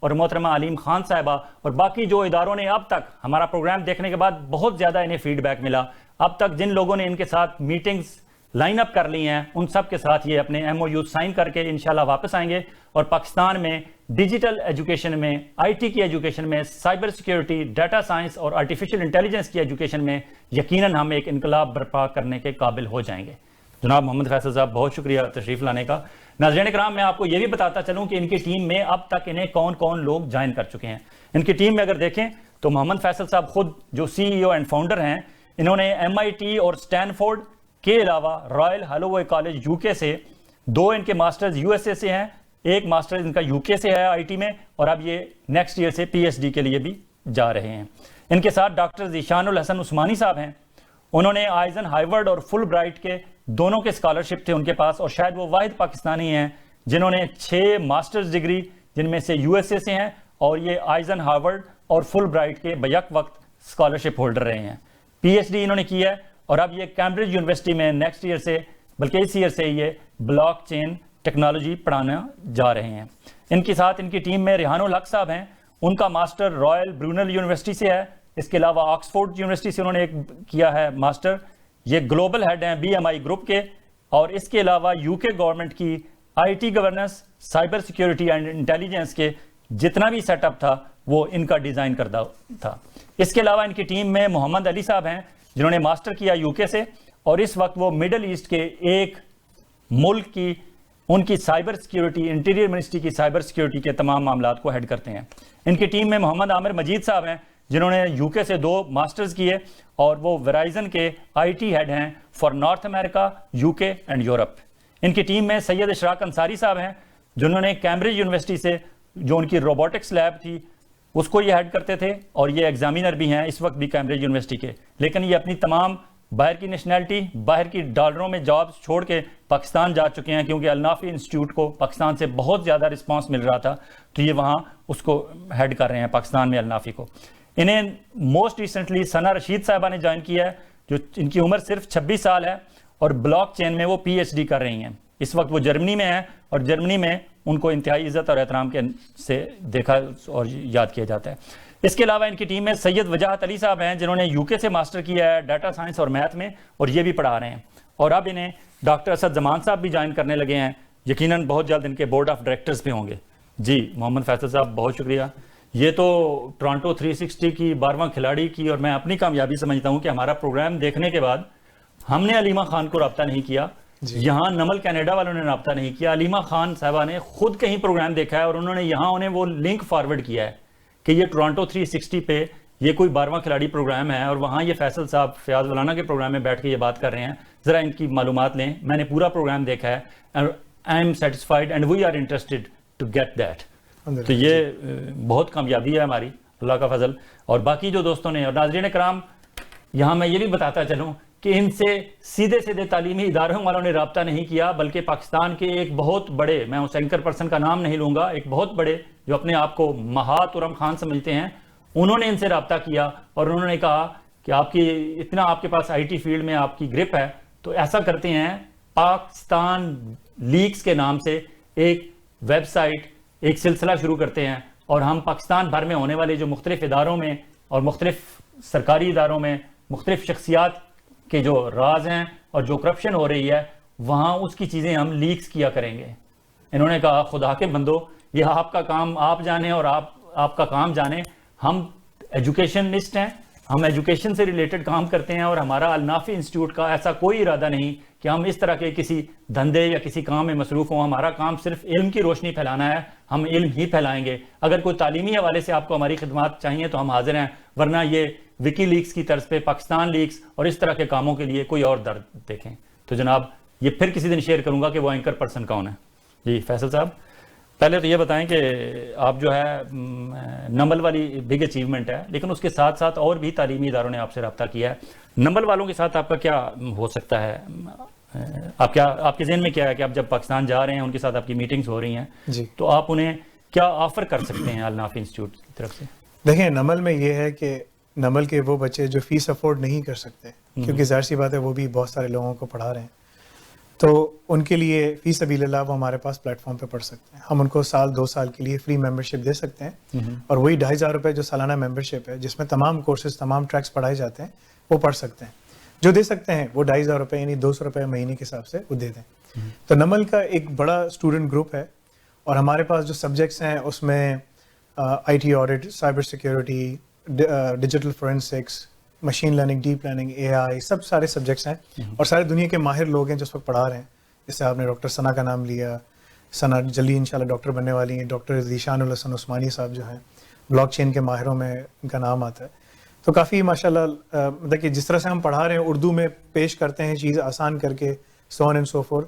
اور محترمہ علیم خان صاحبہ اور باقی جو اداروں نے اب تک ہمارا پروگرام دیکھنے کے بعد بہت زیادہ انہیں فیڈ بیک ملا، اب تک جن لوگوں نے ان کے ساتھ میٹنگز لائن اپ کر لی ہیں ان سب کے ساتھ یہ اپنے ایم او یو سائن کر کے انشاءاللہ واپس آئیں گے، اور پاکستان میں ڈیجیٹل ایجوکیشن میں، آئی ٹی کی ایجوکیشن میں، سائبر سیکیورٹی، ڈیٹا سائنس اور آرٹیفیشل انٹیلیجنس کی ایجوکیشن میں یقیناً ہم ایک انقلاب برپا کرنے کے قابل ہو جائیں گے۔ جناب محمد فیصل صاحب بہت شکریہ تشریف لانے کا۔ ناظرین کرام، میں آپ کو یہ بھی بتاتا چلوں کہ ان کی ٹیم میں اب تک انہیں کون کون لوگ جوائن کر چکے ہیں۔ ان کی ٹیم میں اگر دیکھیں تو محمد فیصل صاحب خود جو سی ای او اینڈ فاؤنڈر ہیں، انہوں نے ایم آئی ٹی اور اسٹینفورڈ کے علاوہ رائل ہالووے کالج یو کے سے 2 ان کے ماسٹرز یو ایس اے سے ہیں، ایک ماسٹر ان کا یو کے سے ہے آئی ٹی میں، اور اب یہ نیکسٹ ایئر سے پی ایچ ڈی کے لیے بھی جا رہے ہیں۔ ان کے ساتھ ڈاکٹر ذیشان الحسن عثمانی صاحب ہیں، انہوں نے آئزن ہائیورڈ اور فل برائٹ کے دونوں کے اسکالرشپ تھے ان کے پاس، اور شاید وہ واحد پاکستانی ہیں جنہوں نے 6 ماسٹرز ڈگری جن میں سے یو ایس اے سے ہیں، اور یہ آئزن ہارورڈ اور فل برائٹ کے بیک وقت اسکالرشپ ہولڈر رہے ہیں۔ پی ایچ ڈی انہوں نے کی ہے، اور اب یہ کیمبرج یونیورسٹی میں نیکسٹ ایئر سے بلکہ اس ایئر سے یہ بلاک چین ٹیکنالوجی پڑھانا جا رہے ہیں۔ ان کے ساتھ ان کی ٹیم میں ریحان الحق صاحب ہیں، ان کا ماسٹر رائل برونل یونیورسٹی سے ہے، اس کے علاوہ آکسفورڈ یونیورسٹی سے انہوں نے ایک کیا ہے ماسٹر، یہ گلوبل ہیڈ ہیں بی ایم آئی گروپ کے، اور اس کے علاوہ یو کے گورنمنٹ کی I T governance, cyber security and intelligence کے جتنا بھی سیٹ اپ تھا وہ ان کا ڈیزائن کردہ تھا۔ اس کے علاوہ ان کی ٹیم میں محمد علی صاحب ہیں جنہوں نے ماسٹر کیا یو کے سے، اور اس وقت وہ مڈل ایسٹ کے ایک ملک کی ان کی سائبر سیکیورٹی، انٹیریئر منسٹری کی سائبر سیکیورٹی کے تمام معاملات کو ہیڈ کرتے ہیں۔ ان کی ٹیم میں محمد عامر مجید صاحب ہیں جنہوں نے یو کے سے 2 ماسٹرز کیے، اور وہ ویرائزن کے آئی ٹی ہیڈ ہیں فار نارتھ امریکہ، یو کے اینڈ یورپ۔ ان کی ٹیم میں سید اشراق انصاری صاحب ہیں جنہوں نے کیمبرج یونیورسٹی سے جو ان کی روبوٹکس لیب تھی اس کو یہ ہیڈ کرتے تھے، اور یہ ایگزامینر بھی ہیں اس وقت بھی کیمبرج یونیورسٹی کے، لیکن یہ اپنی تمام باہر کی نیشنلٹی، باہر کی ڈالروں میں جابز چھوڑ کے پاکستان جا چکے ہیں، کیونکہ النافی انسٹیٹیوٹ کو پاکستان سے بہت زیادہ رسپانس مل رہا تھا، تو یہ وہاں اس کو ہیڈ کر رہے ہیں پاکستان میں النافی کو۔ انہیں موسٹ ریسنٹلی ثنا رشید صاحبہ نے جوائن کیا ہے، جو ان کی عمر صرف 26 سال ہے، اور بلاک چین میں وہ پی ایچ ڈی کر رہی ہیں۔ اس وقت وہ جرمنی میں ہیں، اور جرمنی میں ان کو انتہائی عزت اور احترام کے سے دیکھا اور یاد کیا جاتا ہے۔ اس کے علاوہ ان کی ٹیم میں سید وجاہت علی صاحب ہیں جنہوں نے یو کے سے ماسٹر کیا ہے ڈیٹا سائنس اور میتھ میں، اور یہ بھی پڑھا رہے ہیں، اور اب انہیں ڈاکٹر اسد زمان صاحب بھی جوائن کرنے لگے ہیں، یقیناً بہت جلد ان کے بورڈ آف ڈائریکٹرز پہ ہوں گے۔ جی محمد فیصل صاحب بہت شکریہ۔ یہ تو ٹورانٹو 360 کی 12واں کھلاڑی کی، اور میں اپنی کامیابی سمجھتا ہوں کہ ہمارا پروگرام دیکھنے کے بعد ہم نے علیمہ خان کو رابطہ نہیں کیا، یہاں نمل کینیڈا والوں نے رابطہ نہیں کیا، علیمہ خان صاحبہ نے خود کہیں پروگرام دیکھا ہے، اور انہوں نے یہاں انہیں وہ لنک فارورڈ کیا ہے کہ یہ ٹورانٹو 360 پہ یہ کوئی 12واں کھلاڑی پروگرام ہے، اور وہاں یہ فیصل صاحب فیاض ولانا کے پروگرام میں بیٹھ کے یہ بات کر رہے ہیں، ذرا ان کی معلومات لیں۔ میں نے پورا پروگرام دیکھا ہے، I am satisfied and we are interested to get that. تو یہ بہت کامیابی ہے ہماری، اللہ کا فضل۔ اور باقی جو دوستوں نے اور ناظرین کرام، یہاں میں یہ بھی بتاتا چلوں کہ ان سے سیدھے سیدھے تعلیمی اداروں والوں نے رابطہ نہیں کیا، بلکہ پاکستان کے ایک بہت بڑے، میں اس اینکر پرسن کا نام نہیں لوں گا، ایک بہت بڑے جو اپنے آپ کو مہاترم خان سمجھتے ہیں، انہوں نے ان سے رابطہ کیا، اور انہوں نے کہا کہ آپ کے پاس آئی ٹی فیلڈ میں آپ کی گرپ ہے، تو ایسا کرتے ہیں پاکستان لیکس کے نام سے ایک ویب سائٹ، ایک سلسلہ شروع کرتے ہیں، اور ہم پاکستان بھر میں ہونے والے جو مختلف اداروں میں اور مختلف سرکاری اداروں میں مختلف شخصیات کے جو راز ہیں اور جو کرپشن ہو رہی ہے وہاں اس کی چیزیں ہم لیکس کیا کریں گے۔ انہوں نے کہا خدا کے بندو، یہ آپ کا کام آپ جانیں اور آپ کا کام جانیں، ہم ایجوکیشنسٹ ہیں، ہم ایجوکیشن سے ریلیٹڈ کام کرتے ہیں، اور ہمارا النافی انسٹیٹیوٹ کا ایسا کوئی ارادہ نہیں کہ ہم اس طرح کے کسی دھندے یا کسی کام میں مصروف ہوں۔ ہمارا کام صرف علم کی روشنی پھیلانا ہے، ہم علم ہی پھیلائیں گے۔ اگر کوئی تعلیمی حوالے سے آپ کو ہماری خدمات چاہیے تو ہم حاضر ہیں، ورنہ یہ وکی لیکس کی طرز پہ پاکستان لیکس اور اس طرح کے کاموں کے لیے کوئی اور درد دیکھیں۔ تو جناب یہ پھر کسی دن شیئر کروں گا کہ وہ اینکر پرسن کون ہے۔ جی فیصل صاحب، پہلے تو یہ بتائیں کہ آپ جو ہے نمبل والی بگ اچیومنٹ ہے، لیکن اس کے ساتھ ساتھ اور بھی تعلیمی اداروں نے آپ سے رابطہ کیا ہے، نمبل والوں کے ساتھ آپ کا کیا ہو سکتا ہے؟ آپ کے ذہن میں کیا ہے کہ آپ جب پاکستان جا رہے ہیں، ان کے ساتھ آپ کی میٹنگز ہو رہی ہیں، جی، تو آپ انہیں کیا آفر کر سکتے ہیں النافی انسٹیٹیوٹ کی طرف سے؟ دیکھیں نمل میں یہ ہے کہ نمل کے وہ بچے جو فیس افورڈ نہیں کر سکتے، کیونکہ ظاہر سی بات ہے وہ بھی بہت سارے لوگوں کو پڑھا رہے ہیں، تو ان کے لیے فی سبیل اللہ وہ ہمارے پاس پلیٹ فارم پہ پڑھ سکتے ہیں. ہم ان کو سال 2 سال کے لیے فری ممبرشپ دے سکتے ہیں, اور وہی 2,500 روپے جو سالانہ ممبرشپ ہے جس میں تمام کورسز تمام ٹریکس پڑھائے جاتے ہیں وہ پڑھ سکتے ہیں. جو دے سکتے ہیں وہ 2,500 روپے یعنی 200 روپے مہینے کے حساب سے وہ دے دیں. تو نمل کا ایک بڑا اسٹوڈنٹ گروپ ہے, اور ہمارے پاس جو سبجیکٹس ہیں اس میں I T audit, cyber security, digital forensics, machine learning, deep learning, A I, سب سارے سبجیکٹس ہیں, اور سارے دنیا کے ماہر لوگ ہیں جو اس وقت پڑھا رہے ہیں. جیسے آپ نے ڈاکٹر ثنا کا نام لیا, ثنا جلدی انشاءاللہ ڈاکٹر بننے والی ہیں. ڈاکٹر ذیشان الحسن عثمانی صاحب جو ہیں بلاک چین کے ماہروں میں ان کا نام آتا ہے. تو کافی ماشاءاللہ مطلب کہ جس طرح سے ہم پڑھا رہے ہیں اردو میں پیش کرتے ہیں چیز آسان کر کے, سو آن اینڈ سو فور,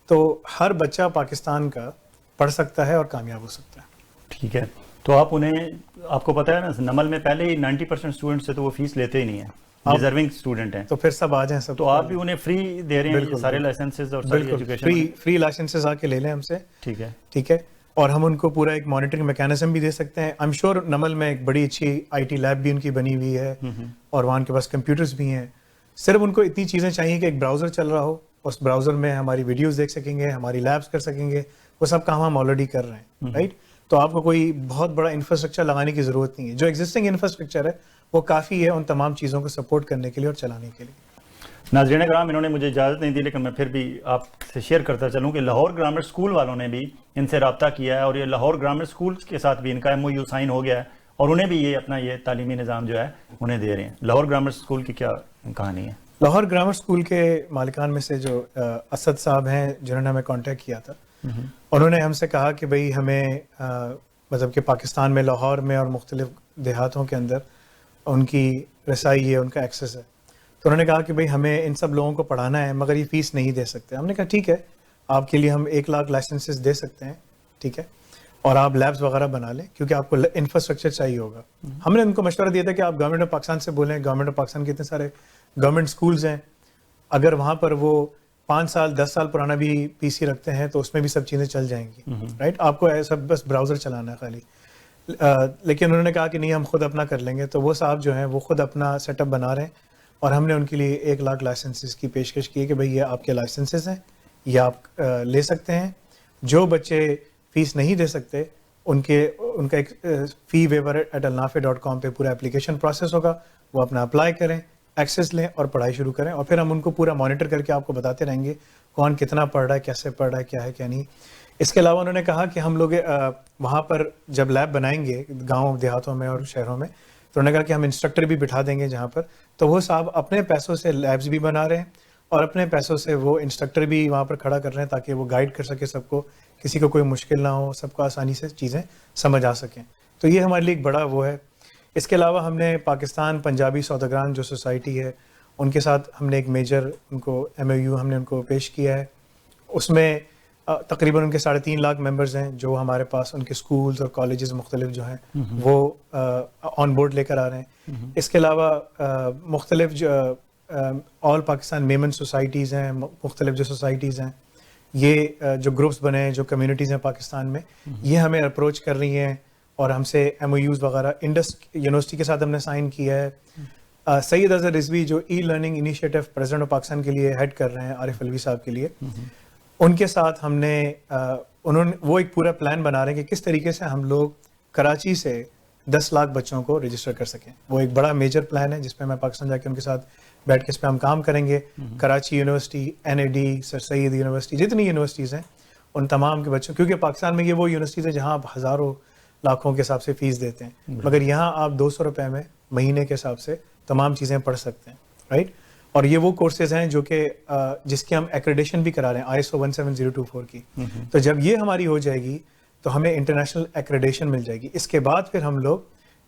تو ہر بچہ پاکستان کا پڑھ سکتا ہے اور کامیاب ہو سکتا ہے. ٹھیک ہے, تو آپ کو پتہ ہے نا نمل میں پہلے ہی 90% اسٹوڈنٹ سے تو وہ فیس لیتے ہی نہیں ہیں, ڈیزرونگ اسٹوڈنٹ ہیں, تو پھر سب آ جائیں سب. تو آپ بھی انہیں فری دے رہے ہیں سارے لائسنسز اور ساری ایجوکیشن؟ فری لائسنسز آ کے لے لیں ہم سے. ٹھیک ہے, ٹھیک ہے, اور ہم ان کو پورا ایک مانیٹرنگ میکینزم بھی دے سکتے ہیں. آئی ایم شیور نمل میں ایک بڑی اچھی آئی ٹی لیب بھی ان کی بنی ہوئی ہے, اور وہاں ان کے پاس کمپیوٹرز بھی ہیں. صرف ان کو اتنی چیزیں چاہیے کہ ایک براؤزر چل رہا ہو, اس براؤزر میں ہماری ویڈیوز دیکھ سکیں گے, ہماری لیبس کر سکیں گے. وہ سب کام ہم آلریڈی کر رہے ہیں, رائٹ. تو آپ کو کوئی بہت بڑا انفراسٹرکچر لگانے کی ضرورت نہیں ہے. جو ایگزسٹنگ انفراسٹرکچر ہے وہ کافی ہے ان تمام چیزوں کو سپورٹ کرنے کے لیے اور چلانے کے لیے. ناظرین کرام, انہوں نے مجھے اجازت نہیں دی لیکن میں پھر بھی آپ سے شیئر کرتا چلوں کہ لاہور گرامر اسکول والوں نے بھی ان سے رابطہ کیا ہے, اور یہ لاہور گرامر اسکول کے ساتھ بھی ان کا MOU سائن ہو گیا ہے, اور انہیں بھی یہ اپنا یہ تعلیمی نظام جو ہے انہیں دے رہے ہیں. لاہور گرامر اسکول کی کیا کہانی ہے؟ لاہور گرامر اسکول کے مالکان میں سے جو اسد صاحب ہیں جنہوں نے ہمیں کانٹیکٹ کیا تھا, انہوں نے ہم سے کہا کہ بھئی ہمیں مطلب کہ پاکستان میں لاہور میں اور مختلف دیہاتوں کے اندر ان کی رسائی ہے, ان کا ایکسیس ہے. تو انہوں نے کہا کہ بھئی ہمیں ان سب لوگوں کو پڑھانا ہے مگر یہ فیس نہیں دے سکتے. ہم نے کہا ٹھیک ہے, آپ کے لیے ہم 1 لاکھ لائسنسز دے سکتے ہیں, ٹھیک ہے, اور آپ لیبس وغیرہ بنا لیں کیونکہ آپ کو انفراسٹرکچر چاہیے ہوگا. ہم نے ان کو مشورہ دیا تھا کہ آپ گورنمنٹ آف پاکستان سے بولیں. گورنمنٹ آف پاکستان کے اتنے سارے گورنمنٹ اسکولز ہیں, اگر وہاں پر وہ 5 سال 10 سال پرانا بھی PC رکھتے ہیں تو اس میں بھی سب چیزیں چل جائیں گی, رائٹ. آپ کو ایسا بس براؤزر چلانا ہے خالی. لیکن انہوں نے کہا کہ نہیں ہم خود اپنا کر لیں گے. تو وہ صاحب جو ہیں وہ خود اپنا سیٹ اپ بنا رہے ہیں, اور ہم نے ان کے لیے 1 لاکھ لائسنسز کی پیشکش کی ہے کہ بھئی یہ آپ کے لائسنسز ہیں, یہ آپ لے سکتے ہیں. جو بچے فیس نہیں دے سکتے ان کا ایک فی ویور @alnafe.com پہ پورا اپلیکیشن پروسیس ہوگا, وہ اپنا اپلائی کریں, ایکسیس لیں اور پڑھائی شروع کریں, اور پھر ہم ان کو پورا مانیٹر کر کے آپ کو بتاتے رہیں گے کون کتنا پڑھ رہا ہے, کیسے پڑھ رہا ہے, کیا ہے کیا نہیں. اس کے علاوہ انہوں نے کہا کہ ہم لوگ وہاں پر جب لیب بنائیں گے گاؤں دیہاتوں میں اور شہروں میں, تو انہوں نے کہا کہ ہم انسٹرکٹر بھی بٹھا دیں گے جہاں پر. تو وہ صاحب اپنے پیسوں سے لیبس بھی بنا رہے ہیں اور اپنے پیسوں سے وہ انسٹرکٹر بھی وہاں پر کھڑا کر رہے ہیں تاکہ وہ گائیڈ کر سکے سب کو, کسی کو کوئی مشکل نہ ہو, سب کو آسانی سے چیزیں سمجھ آ سکیں. تو یہ ہمارے لیے ایک بڑا وہ ہے. اس کے علاوہ ہم نے پاکستان پنجابی سوداگران جو سوسائٹی ہے ان کے ساتھ ہم نے ایک میجر ان کو MOU ہم نے ان کو پیش کیا ہے. اس میں تقریباً ان کے 3.5 لاکھ ممبرز ہیں جو ہمارے پاس ان کے اسکولز اور کالجز مختلف جو ہیں وہ آن بورڈ لے کر آ رہے ہیں. اس کے علاوہ مختلف جو آل پاکستان میمن سوسائٹیز ہیں, مختلف جو سوسائٹیز ہیں, یہ جو گروپس بنے ہیں, جو کمیونٹیز ہیں پاکستان میں, یہ ہمیں اپروچ کر رہی ہیں اور ہم سے MOUs وغیرہ انڈس یونیورسٹی کے ساتھ ہم نے سائن کیا ہے. سید اظہر رضوی جو e learning initiative president of Pakistan کے لیے ہیڈ کر رہے ہیں, عارف الوی صاحب کے لیے, ان کے ساتھ ہم نے انہوں نے وہ ایک پورا پلان بنا رہے ہیں کہ کس طریقے سے ہم لوگ کراچی سے 10 لاکھ بچوں کو رجسٹر کر سکیں. وہ ایک بڑا میجر پلان ہے جس پہ میں پاکستان جا کے ان کے ساتھ بیٹھ کے اس پہ ہم کام کریں گے. کراچی یونیورسٹی, NAD, سر سید یونیورسٹی, جتنی یونیورسٹیز ہیں ان تمام کے بچوں, کیونکہ پاکستان میں یہ وہ یونیورسٹیز ہیں جہاں آپ ہزاروں لاکھوں کے حساب سے فیس دیتے ہیں, مگر یہاں آپ 200 روپے میں مہینے کے حساب سے تمام چیزیں پڑھ سکتے ہیں, رائٹ. اور یہ وہ کورسز ہیں جو کہ جس کی ہم ایکریڈیشن بھی کرا رہے ہیں ISO 17024 کی. تو جب یہ ہماری ہو جائے گی تو ہمیں انٹرنیشنل ایکریڈیشن مل جائے گی. اس کے بعد پھر ہم لوگ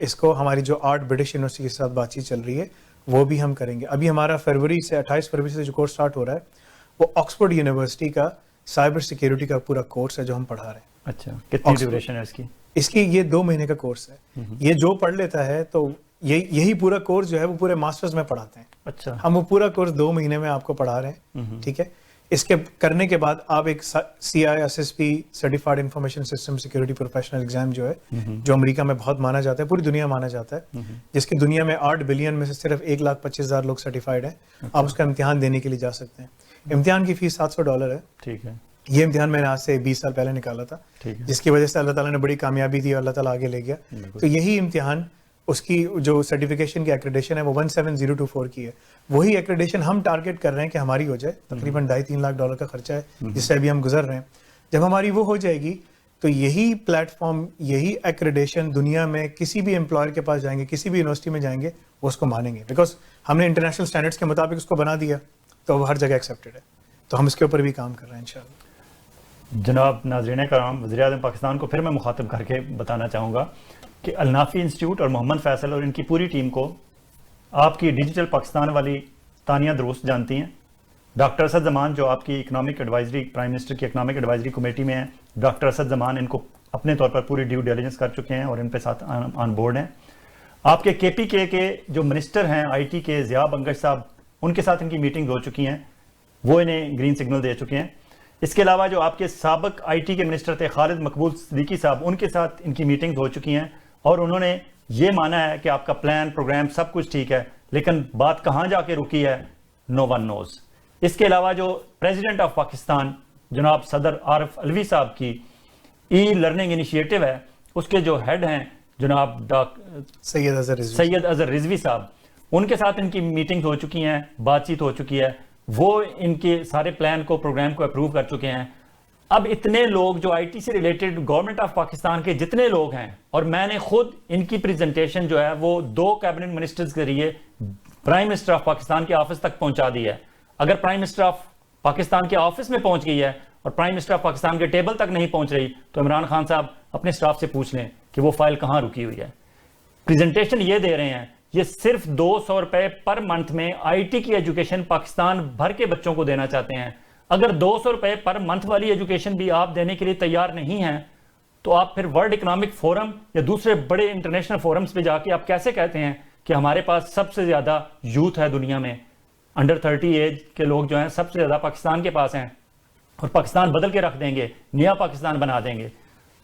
اس کو ہماری جو برٹش یونیورسٹی کے ساتھ بات چیت چل رہی ہے وہ بھی ہم کریں گے. ابھی ہمارا 28 فروری سے جو کورس سٹارٹ ہو رہا ہے وہ آکسفورڈ یونیورسٹی کا سائبر سیکیورٹی کا پورا کورس ہے جو ہم پڑھا رہے ہیں. اچھا, کتنی ڈیوریشن ہے اس کی؟ اس کی یہ 2 مہینے کا کورس ہے. یہ جو پڑھ لیتا ہے تو یہی پورا کورس جو ہے وہ پورے ماسٹرز میں پڑھاتے ہیں. اچھا, ہم وہ پورا کورس 2 مہینے میں آپ کو پڑھا رہے ہیں, ٹھیک ہے. اس کے کرنے کے بعد آپ ایک CISSP certified information system security professional exam جو ہے, جو امریکہ میں بہت مانا جاتا ہے, پوری دنیا مانا جاتا ہے, جس کی دنیا میں 8 بلین میں سے صرف 1,25,000 لوگ سرٹیفائڈ ہیں. آپ اس کا امتحان دینے کے لیے جا سکتے ہیں. امتحان کی فیس $700 ہے. ٹھیک ہے. یہ امتحان میں نے آج سے 20 سال پہلے نکالا تھا, جس کی وجہ سے اللہ تعالیٰ نے بڑی کامیابی دی اور اللہ تعالیٰ آگے لے گیا. تو یہی امتحان اس کی جو سرٹیفکیشن کی ایکریڈیشن ہے وہ 17024 کی ہے. وہی ایکریڈیشن ہم ٹارگیٹ کر رہے ہیں کہ ہماری ہو جائے. تقریباً $2.5-3 لاکھ کا خرچہ ہے جس سے ابھی ہم گزر رہے ہیں. جب ہماری وہ ہو جائے گی تو یہی پلیٹ فارم, یہی ایکریڈیشن دنیا میں کسی بھی امپلائر کے پاس جائیں گے, کسی بھی یونیورسٹی میں جائیں گے, وہ اس کو مانیں گے, بیکاز ہم نے انٹرنیشنل اسٹینڈرڈس کے مطابق اس کو بنا دیا تو وہ ہر جگہ ایکسیپٹیڈ ہے. تو ہم اس کے اوپر بھی کام کر رہے ہیں انشاءاللہ. جناب ناظرین کرام, وزیر اعظم پاکستان کو پھر میں مخاطب کر کے بتانا چاہوں گا کہ النافی انسٹیٹیوٹ اور محمد فیصل اور ان کی پوری ٹیم کو آپ کی ڈیجیٹل پاکستان والی تانیہ درست جانتی ہیں. ڈاکٹر اسد زمان جو آپ کی اکنامک ایڈوائزری, پرائم منسٹر کی اکنامک ایڈوائزری کمیٹی میں ہیں, ڈاکٹر اسد زمان ان کو اپنے طور پر پوری ڈیو ڈیلیجنس کر چکے ہیں اور ان پہ ساتھ آن بورڈ ہیں. آپ کے KPK کے جو منسٹر ہیں IT کے, ضیاء بنگش صاحب, ان کے ساتھ ان کی میٹنگ ہو چکی ہیں, وہ انہیں گرین سگنل دے چکے ہیں. اس کے علاوہ جو آپ کے سابق IT کے منسٹر تھے خالد مقبول صدیقی صاحب, ان کے ساتھ ان کی میٹنگ ہو چکی ہیں اور انہوں نے یہ مانا ہے کہ آپ کا پلان, پروگرام سب کچھ ٹھیک ہے, لیکن بات کہاں جا کے رکی ہے, نو ون نوز. اس کے علاوہ جو پریزیڈنٹ آف پاکستان جناب صدر عارف علوی صاحب کی لرننگ انیشیٹو ہے, اس کے جو ہیڈ ہیں جناب سید اظہر رضوی صاحب, ان کے ساتھ ان کی میٹنگ ہو چکی ہیں, بات چیت ہو چکی ہے, وہ ان کے سارے پلان کو, پروگرام کو اپروو کر چکے ہیں. اب اتنے لوگ جو IT سے ریلیٹڈ گورنمنٹ آف پاکستان کے جتنے لوگ ہیں, اور میں نے خود ان کی پریزنٹیشن جو ہے وہ 2 کیبنٹ منسٹرز کے ذریعے پرائم منسٹر آف پاکستان کے آفس تک پہنچا دی ہے. اگر پرائم منسٹر آف پاکستان کے آفس میں پہنچ گئی ہے اور پرائم منسٹر آف پاکستان کے ٹیبل تک نہیں پہنچ رہی, تو عمران خان صاحب اپنے سٹاف سے پوچھ لیں کہ وہ فائل کہاں رکی ہوئی ہے. پریزنٹیشن یہ دے رہے ہیں, یہ صرف $200 پر منتھ میں IT کی ایجوکیشن پاکستان بھر کے بچوں کو دینا چاہتے ہیں. اگر $200 پر منتھ والی ایجوکیشن بھی آپ دینے کے لیے تیار نہیں ہیں, تو آپ پھر ورلڈ اکنامک فورم یا دوسرے بڑے انٹرنیشنل فورمز پہ جا کے آپ کیسے کہتے ہیں کہ ہمارے پاس سب سے زیادہ یوتھ ہے دنیا میں, انڈر 30 ایج کے لوگ جو ہیں سب سے زیادہ پاکستان کے پاس ہیں, اور پاکستان بدل کے رکھ دیں گے, نیا پاکستان بنا دیں گے.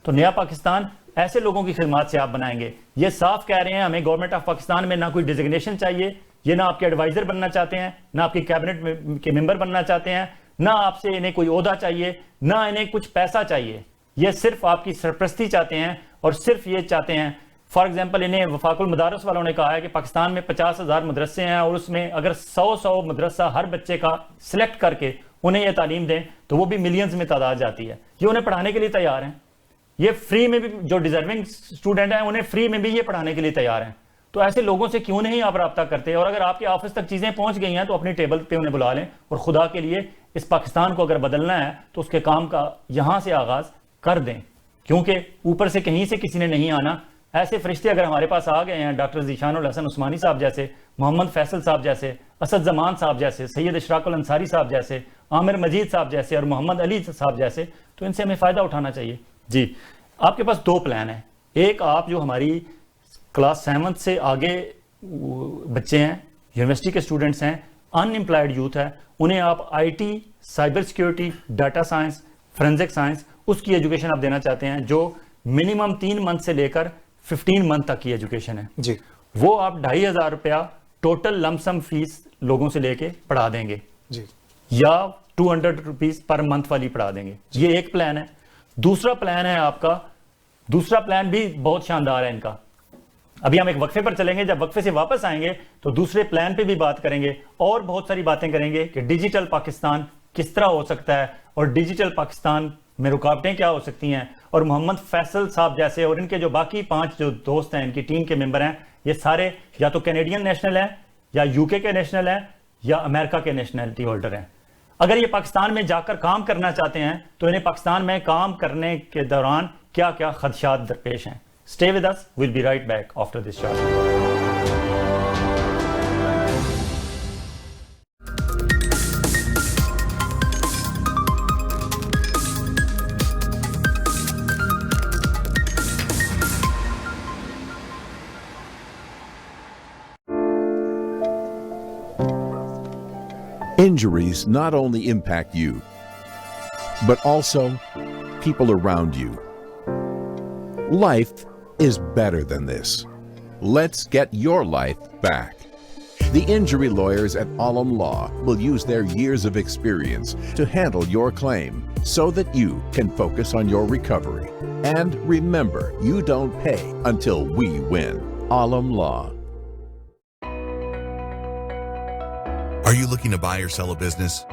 تو نیا پاکستان ایسے لوگوں کی خدمات سے آپ بنائیں گے. یہ صاف کہہ رہے ہیں, ہمیں گورنمنٹ آف پاکستان میں نہ کوئی ڈیزگنیشن چاہیے, یہ نہ آپ کے ایڈوائزر بننا چاہتے ہیں, نہ آپ کی کیبنٹ کے ممبر بننا چاہتے ہیں, نہ آپ سے انہیں کوئی عہدہ چاہیے, نہ انہیں کچھ پیسہ چاہیے. یہ صرف آپ کی سرپرستی چاہتے ہیں, اور صرف یہ چاہتے ہیں, فار ایگزامپل انہیں وفاق المدارس والوں نے کہا ہے کہ پاکستان میں 50,000 مدرسے ہیں, اور اس میں اگر 100 مدرسہ ہر بچے کا سلیکٹ کر کے انہیں یہ تعلیم دیں تو وہ بھی ملینز میں تعداد جاتی ہے. یہ انہیں پڑھانے کے لیے تیار ہیں, یہ فری میں بھی جو ڈیزرونگ اسٹوڈنٹ ہیں انہیں فری میں بھی یہ پڑھانے کے لیے تیار ہیں. تو ایسے لوگوں سے کیوں نہیں آپ رابطہ کرتے, اور اگر آپ کے آفس تک چیزیں پہنچ گئی ہیں تو اپنی ٹیبل پہ انہیں بلا لیں, اور خدا کے لیے اس پاکستان کو اگر بدلنا ہے تو اس کے کام کا یہاں سے آغاز کر دیں, کیونکہ اوپر سے کہیں سے کسی نے نہیں آنا. ایسے فرشتے اگر ہمارے پاس آ گئے ہیں, ڈاکٹر ذیشان الحسن عثمانی صاحب جیسے, محمد فیصل صاحب جیسے, اسد زمان صاحب جیسے, سید اشراق الانصاری صاحب جیسے, عامر مجید صاحب جیسے, اور محمد علی صاحب جیسے, تو ان سے ہمیں فائدہ اٹھانا چاہیے. جی, آپ کے پاس 2 پلان ہیں. ایک, آپ جو ہماری کلاس 7 سے آگے بچے ہیں, یونیورسٹی کے اسٹوڈنٹس ہیں, ان امپلائڈ یوتھ ہے, انہیں آپ IT, cyber security, data science, forensic science, اس کی ایجوکیشن آپ دینا چاہتے ہیں, جو منیمم 3 منتھ سے لے کر 15 منتھ تک کی ایجوکیشن ہے. جی, وہ آپ $2,500 ٹوٹل لمسم فیس لوگوں سے لے کے پڑھا دیں گے, جی, یا $200 پر منتھ والی پڑھا دیں گے. یہ ایک پلان ہے. دوسرا پلان ہے آپ کا, دوسرا پلان بھی بہت شاندار ہے ان کا. ابھی ہم ایک وقفے پر چلیں گے, جب وقفے سے واپس آئیں گے تو دوسرے پلان پہ بھی بات کریں گے, اور بہت ساری باتیں کریں گے کہ ڈیجیٹل پاکستان کس طرح ہو سکتا ہے, اور ڈیجیٹل پاکستان میں رکاوٹیں کیا ہو سکتی ہیں. اور محمد فیصل صاحب جیسے اور ان کے جو باقی 5 جو دوست ہیں, ان کی ٹیم کے ممبر ہیں, یہ سارے یا تو کینیڈین نیشنل ہیں, یا UK کے نیشنل ہیں, یا امریکہ کے نیشنلٹی ہولڈر ہیں. اگر یہ پاکستان میں جا کر کام کرنا چاہتے ہیں تو انہیں پاکستان میں کام کرنے کے دوران کیا کیا خدشات درپیش ہیں. Stay with us, we'll be right back after this short. Injuries not only impact you, but also people around you. Life is better than this. Let's get your life back. The injury lawyers at Alam Law will use their years of experience to handle your claim so that you can focus on your recovery. And remember, you don't pay until we win. Alam Law. Are you looking to buy or sell a business?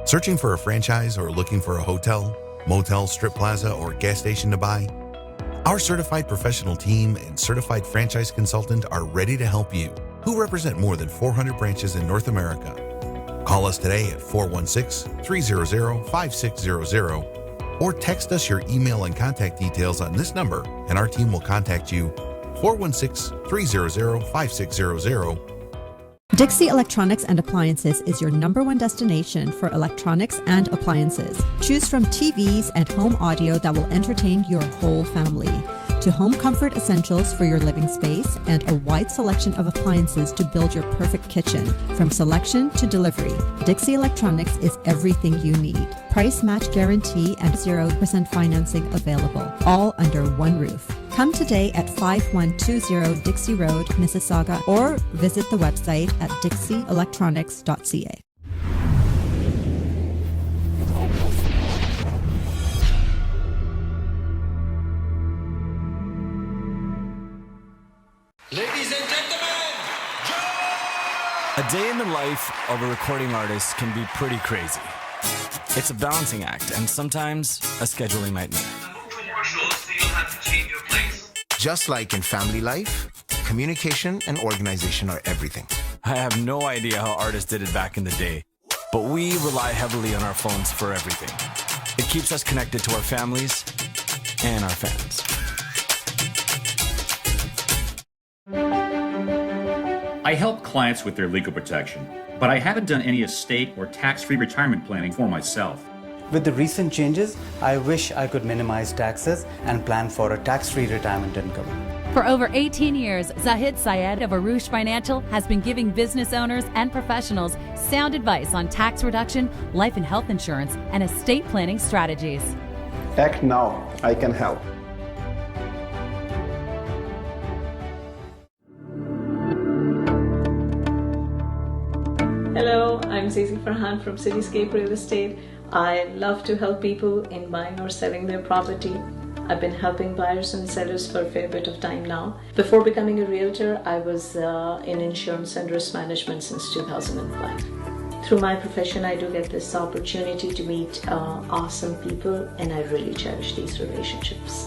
Searching for a franchise or looking for a hotel, motel, strip plaza, or gas station to buy? Our certified professional team and certified franchise consultant are ready to help you, who represent more than 400 branches in North America. Call us today at 416-300-5600 or text us your email and contact details on this number and our team will contact you. 416-300-5600. Dixie Electronics and Appliances is your #1 destination for electronics and appliances. Choose from TVs and home audio that will entertain your whole family, to home comfort essentials for your living space, and a wide selection of appliances to build your perfect kitchen. From selection to delivery, Dixie Electronics is everything you need. Price match guarantee and 0% financing available, all under one roof. Come today at 5120 Dixie Road, Mississauga, or visit the website at dixieelectronics.ca. Ladies and gentlemen, A day in the life of a recording artist can be pretty crazy. It's a balancing act and sometimes a scheduling nightmare. just like in family life, communication and organization are everything. I have no idea how artists did it back in the day, but we rely heavily on our phones for everything. It keeps us connected to our families and our fans. I help clients with their legal protection, but I haven't done any estate or tax-free retirement planning for myself. With the recent changes, I wish I could minimize taxes and plan for a tax-free retirement income. For over 18 years, Zahid Syed of Arush Financial has been giving business owners and professionals sound advice on tax reduction, life and health insurance, and estate planning strategies. Act now, I can help. Hello, I'm Zizi Farhan from Cityscape Real Estate. I love to help people in buying or selling their property. I've been helping buyers and sellers for a fair bit of time now. Before becoming a realtor, I was in insurance and risk management since 2005. Through my profession, I do get this opportunity to meet awesome people, and I really cherish these relationships.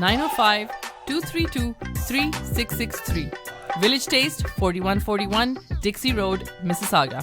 905-232-3663। Village Taste, 4141 Dixie Road, Mississauga.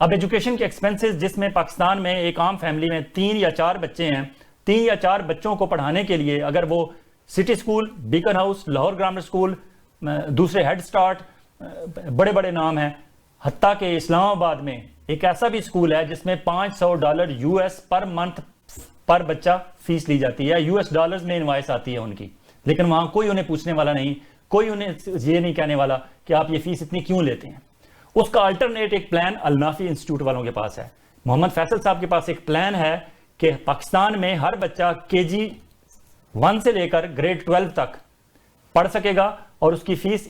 اب education کے expenses جس میں پاکستان میں ایک عام family میں 3 یا 4 بچے ہیں، 3 یا 4 بچوں کو پڑھانے کے لیے اگر وہ سٹی سکول، بیکن ہاؤس، لاہور گرامر سکول، دوسرے ہیڈ سٹارٹ، بڑے بڑے نام ہیں، حتیٰ کہ اسلام آباد میں ایک ایسا بھی سکول ہے جس میں $500 US پر منتھ پر بچہ فیس لی جاتی ہے، US ڈالرز میں انوائس آتی ہے ان کی، لیکن وہاں کوئی انہیں پوچھنے والا نہیں، کوئی انہیں یہ نہیں کہنے والا کہ آپ یہ فیس اتنی کیوں لیتے ہیں۔ اس کا الٹرنیٹ ایک پلان النافی انسٹیٹیوٹ والوں کے پاس ہے، محمد فیصل صاحب کے پاس ایک پلان ہے کہ پاکستان میں ہر بچہ KG 1 سے لے کر گریڈ 12 تک پڑھ سکے گا، اور اس کی فیس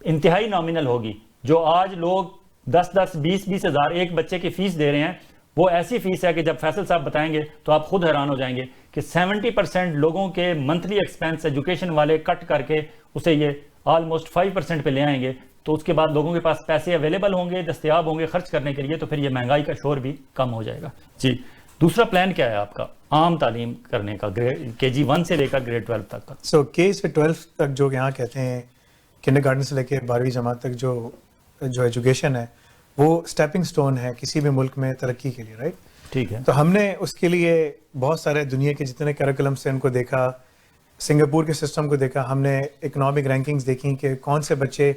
انتہائی نامینل ہوگی۔ جو آج لوگ 10-10 20-20 ہزار ایک بچے کی فیس دے رہے ہیں، وہ ایسی فیس ہے کہ جب فیصل صاحب بتائیں گے تو آپ خود حیران ہو جائیں گے کہ 70% لوگوں کے منتھلی ایکسپینس ایجوکیشن والے کٹ کر کے اسے یہ آلموسٹ 5% پہ لے آئیں گے، تو اس کے بعد لوگوں کے پاس پیسے اویلیبل ہوں گے، دستیاب ہوں گے خرچ کرنے کے لیے، تو پھر یہ مہنگائی کا شور بھی کم ہو جائے گا۔ جی، دوسرا پلان کیا ہے آپ کا عام تعلیم کرنے کا KG 1 سے لے کر گریڈ 12 تک کا؟ سو K سے 12 تک جو یہاں کہتے ہیں کنڈر گارڈن سے لے کے 12ویں جماعت تک جو ایجوکیشن ہے وہ اسٹیپنگ سٹون ہے کسی بھی ملک میں ترقی کے لیے، رائٹ؟ ٹھیک ہے۔ تو ہم نے اس کے لیے بہت سارے دنیا کے جتنے کریکولم سے ان کو دیکھا، سنگاپور کے سسٹم کو دیکھا، ہم نے اکنامک رینکنگز دیکھی کہ کون سے بچے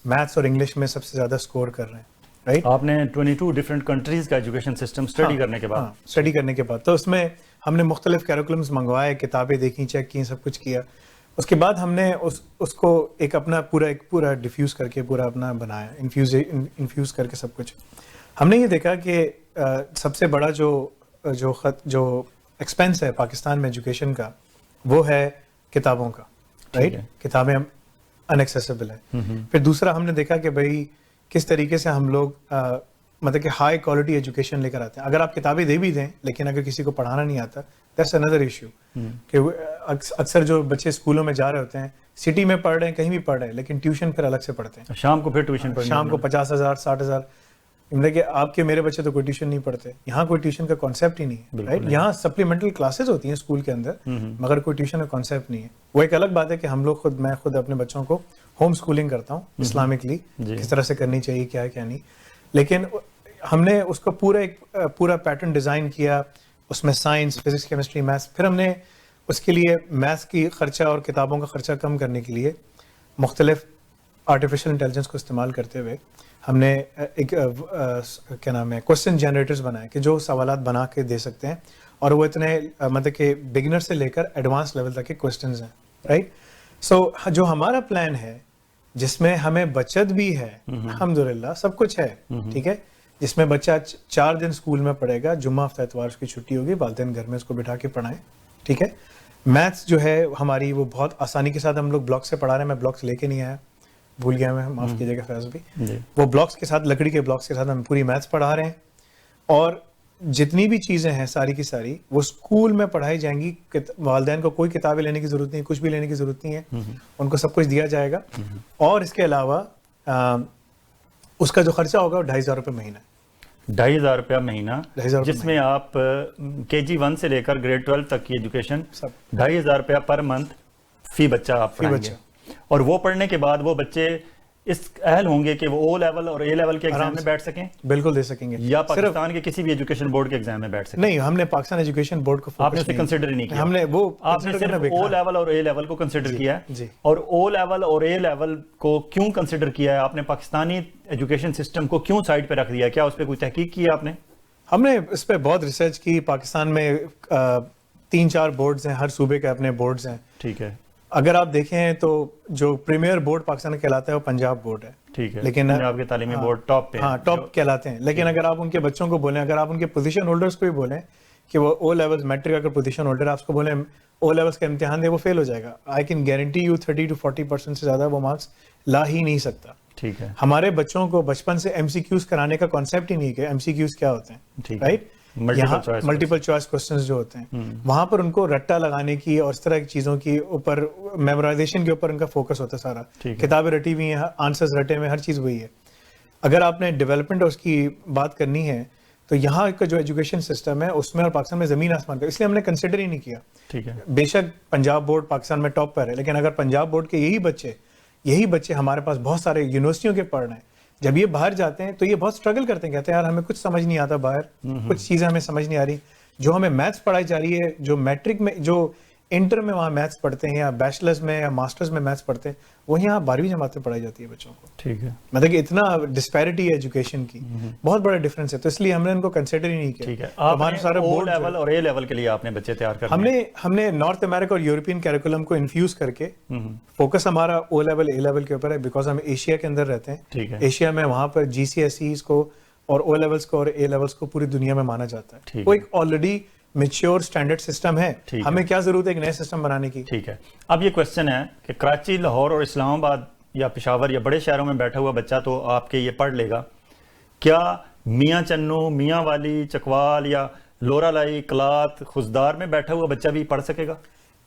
میتھس اور انگلش میں سب سے زیادہ سکور کر رہے ہیں، رائٹ؟ آپ نے 22 ڈفرینٹ کنٹریز کا ایجوکیشن سسٹم اسٹڈی کرنے کے بعد اسٹڈی کرنے کے بعد تو اس میں ہم نے مختلف کریکولمز منگوائے، کتابیں دیکھی، چیک کی، سب کچھ کیا۔ اس کے بعد ہم نے اس کو ایک اپنا پورا ڈیفیوز کر کے پورا اپنا بنایا، انفیوز کر کے سب کچھ۔ ہم نے یہ دیکھا کہ سب سے بڑا جو ایکسپینس ہے پاکستان میں ایجوکیشن کا وہ ہے کتابوں کا، رائٹ؟ کتابیں ان ایکسیسیبل ہیں۔ پھر دوسرا ہم نے دیکھا کہ بھائی کس طریقے سے ہم لوگ مطلب کہ ہائی کوالٹی ایجوکیشن لے کر آتے ہیں۔ اگر آپ کتابیں دے بھی دیں لیکن اگر کسی کو پڑھانا نہیں آتا، دیٹس اندر ایشو، کہ اکثر جو بچے اسکولوں میں جا رہے ہوتے ہیں سٹی میں پڑھ رہے ہیں، کہیں بھی پڑھ رہے ہیں، لیکن ٹیوشن پھر الگ سے پڑھتے ہیں، شام کو پھر ٹیوشن پڑھتے ہیں، شام کو 50,000 60,000۔ کہ آپ کے میرے بچے تو کوئی ٹیوشن نہیں پڑھتے، یہاں کوئی ٹیوشن کا کانسیپٹ ہی نہیں ہے، رائٹ؟ یہاں سپلیمنٹل کلاسز ہوتی ہیں اسکول کے اندر، مگر کوئی ٹیوشن کا کانسیپٹ نہیں ہے۔ وہ ایک الگ بات ہے کہ ہم لوگ میں خود اپنے بچوں کو ہوم اسکولنگ کرتا ہوں اسلامکلی، کس طرح سے کرنی چاہیے، کیا ہے کیا نہیں، لیکن ہم نے اس کو پورا پیٹرن ڈیزائن کیا، اس میں سائنس، فزکس، کیمسٹری، میتھس۔ پھر ہم نے اس کے لیے میتھس کی خرچہ اور کتابوں کا خرچہ کم کرنے کے لیے مختلف آرٹیفیشیل انٹیلیجنس کو استعمال کرتے ہوئے ہم نے ایک کیا نام ہے کوسچن جنریٹرز بنائے کہ جو سوالات بنا کے دے سکتے ہیں، اور وہ اتنے مطلب کہ بگنر سے لے کر ایڈوانس لیول تک کے کوسچنز ہیں، رائٹ؟ سو جو ہمارا پلان ہے جس میں ہمیں بچت بھی ہے، الحمدللہ سب کچھ ہے، ٹھیک ہے، جس میں بچہ 4 دن اسکول میں پڑھے گا، جمعہ ہفتہ اتوار اس کی چھٹی ہوگی، والدین گھر میں اس کو بٹھا کے پڑھائیں، ٹھیک ہے۔ میتھس جو ہے ہماری وہ بہت آسانی کے ساتھ ہم لوگ بلاکس سے پڑھا رہے ہیں، میں بلاکس لے کے نہیں آیا، بھول گیا میں، معاف کیجیے گا فیض بھی، وہ بلاکس کے ساتھ، لکڑی کے بلاکس کے ساتھ ہم پوری میتھس پڑھا رہے ہیں، اور جتنی بھی چیزیں ہیں ساری کی ساری وہ اسکول میں پڑھائی جائیں گی، والدین کو کوئی کتابیں لینے کی ضرورت نہیں، کچھ بھی لینے کی ضرورت نہیں ہے، ان کو سب کچھ دیا جائے گا، اور اس کے علاوہ اس کا جو خرچہ ہوگا وہ 2,500 روپے مہینہ، 2,500 روپیہ مہینہ، جس میں آپ KG 1 سے لے کر گریڈ 12 تک کی ایجوکیشن 2,500 روپیہ پر منتھ فی بچہ آپ پڑھائیں گے، اور وہ پڑھنے کے بعد وہ بچے اس اہل ہوں گے کہ وہ O لیول اور A لیول کے ایگزام میں بیٹھ سکیں؟ بالکل دے سکیں گے، یا پاکستان کے کسی بھی ایجوکیشن بورڈ کے ایگزام میں بیٹھ سکیں؟ نہیں، ہم نے پاکستان ایجوکیشن بورڈ کو آپ نے اسے کنسیڈر ہی نہیں کیا، ہم نے وہ آپ نے صرف O لیول اور A لیول کو کنسیڈر کیا ہے، اور O لیول اور A لیول کو کیوں کنسیڈر کیا ہے آپ نے؟ پاکستانی ایجوکیشن سسٹم کو کیوں سائڈ پہ رکھ دیا؟ کیا اس پہ کوئی تحقیق کی آپ نے؟ ہم نے اس پہ بہت ریسرچ کی، پاکستان میں 3-4 بورڈز ہیں، ہر صوبے کے اپنے بورڈز ہیں، ٹھیک ہے۔ اگر آپ دیکھیں تو جو پریمیئر بورڈ پاکستان میں کہلاتا ہے وہ پنجاب بورڈ ہے، ٹھیک ہے، لیکن پنجاب کے تعلیمی بورڈ ٹاپ پہ، ہاں ٹاپ کہلاتے ہیں، لیکن اگر آپ ان کے بچوں کو بولیں، اگر آپ ان کے پوزیشن ہولڈرز کو بھی بولیں کہ وہ O لیول میٹرک اگر پوزیشن ہولڈر آپ کو بولیں O لیولس کا امتحان دے، وہ فیل ہو جائے گا، I can guarantee you 30 to 40% سے زیادہ وہ مارکس لا ہی نہیں سکتا، ٹھیک ہے۔ ہمارے بچوں کو بچپن سے MCQs کرانے کا کانسیپٹ ہی نہیں کہ MCQs کیا ہوتے ہیں، رائٹ؟ ملٹیپل چوائس کوسچنز جو ہوتے ہیں وہاں پر ان کو رٹا لگانے کی اور اس طرح کی چیزوں کی اوپر، میمورائزیشن کے اوپر ان کا فوکس ہوتا ہے سارا، کتابیں رٹی ہوئی ہیں، آنسرز رٹے ہوئے، ہر چیز وہی ہے۔ اگر آپ نے ڈیولپمنٹ اس کی بات کرنی ہے تو یہاں کا جو ایجوکیشن سسٹم ہے اس میں اور پاکستان میں زمین آسمان کا، اس لیے ہم نے کنسیڈر ہی نہیں کیا، ٹھیک ہے۔ بے شک پنجاب بورڈ پاکستان میں ٹاپ پر ہے، لیکن اگر پنجاب بورڈ کے یہی بچے ہمارے پاس بہت سارے یونیورسٹیوں کے پڑھ رہے ہیں، جب یہ باہر جاتے ہیں تو یہ بہت اسٹرگل کرتے ہیں, کہتے ہیں یار ہمیں کچھ سمجھ نہیں آتا باہر, کچھ چیزیں ہمیں سمجھ نہیں آ رہی. جو ہمیں میتھس پڑھائی جا رہی ہے, جو میٹرک میں جو انٹر میں وہاں میتھس پڑھتے ہیں یا بیچلرز میں یا ماسٹرز میں میتھس پڑھتے ہیں, وہ یہاں 12ویں جماعت میں پڑھائی جاتی ہے بچوں کو. ٹھیک ہے, مطلب کہ اتنا ڈسپیرٹی ہے ایجوکیشن کی, بہت بڑا ڈفرینس ہے, تو اس لیے ہم نے ان کو کنسیڈر ہی نہیں کیا. ٹھیک ہے, ہمارے سارے او لیول اور اے لیول کے لیے آپ نے بچے تیار کر ہم نے نارتھ امریکہ اور یورپین کیریکولم کو انفیوز کر کے, فوکس ہمارا او لیول اے لیول کے اوپر ہے, بیکاز ہم ایشیا کے اندر رہتے ہیں. ایشیا میں وہاں پر جی سی ایس ایز کو اور او لیولس کو اور اے لیولس کو پوری دنیا میں مانا جاتا ہے. وہ ایک آلریڈی میچور اسٹینڈرڈ سسٹم ہے, ہمیں کیا ضرورت ہے ایک نئے سسٹم بنانے کی. ٹھیک ہے, اب یہ کوشچن ہے کہ کراچی, لاہور اور اسلام آباد یا پشاور یا بڑے شہروں میں بیٹھا ہوا بچہ تو آپ کے یہ پڑھ لے گا, کیا میاں چنو, میاں والی, چکوال یا لورا لائی, کلات, خزدار میں بیٹھا ہوا بچہ بھی پڑھ سکے گا؟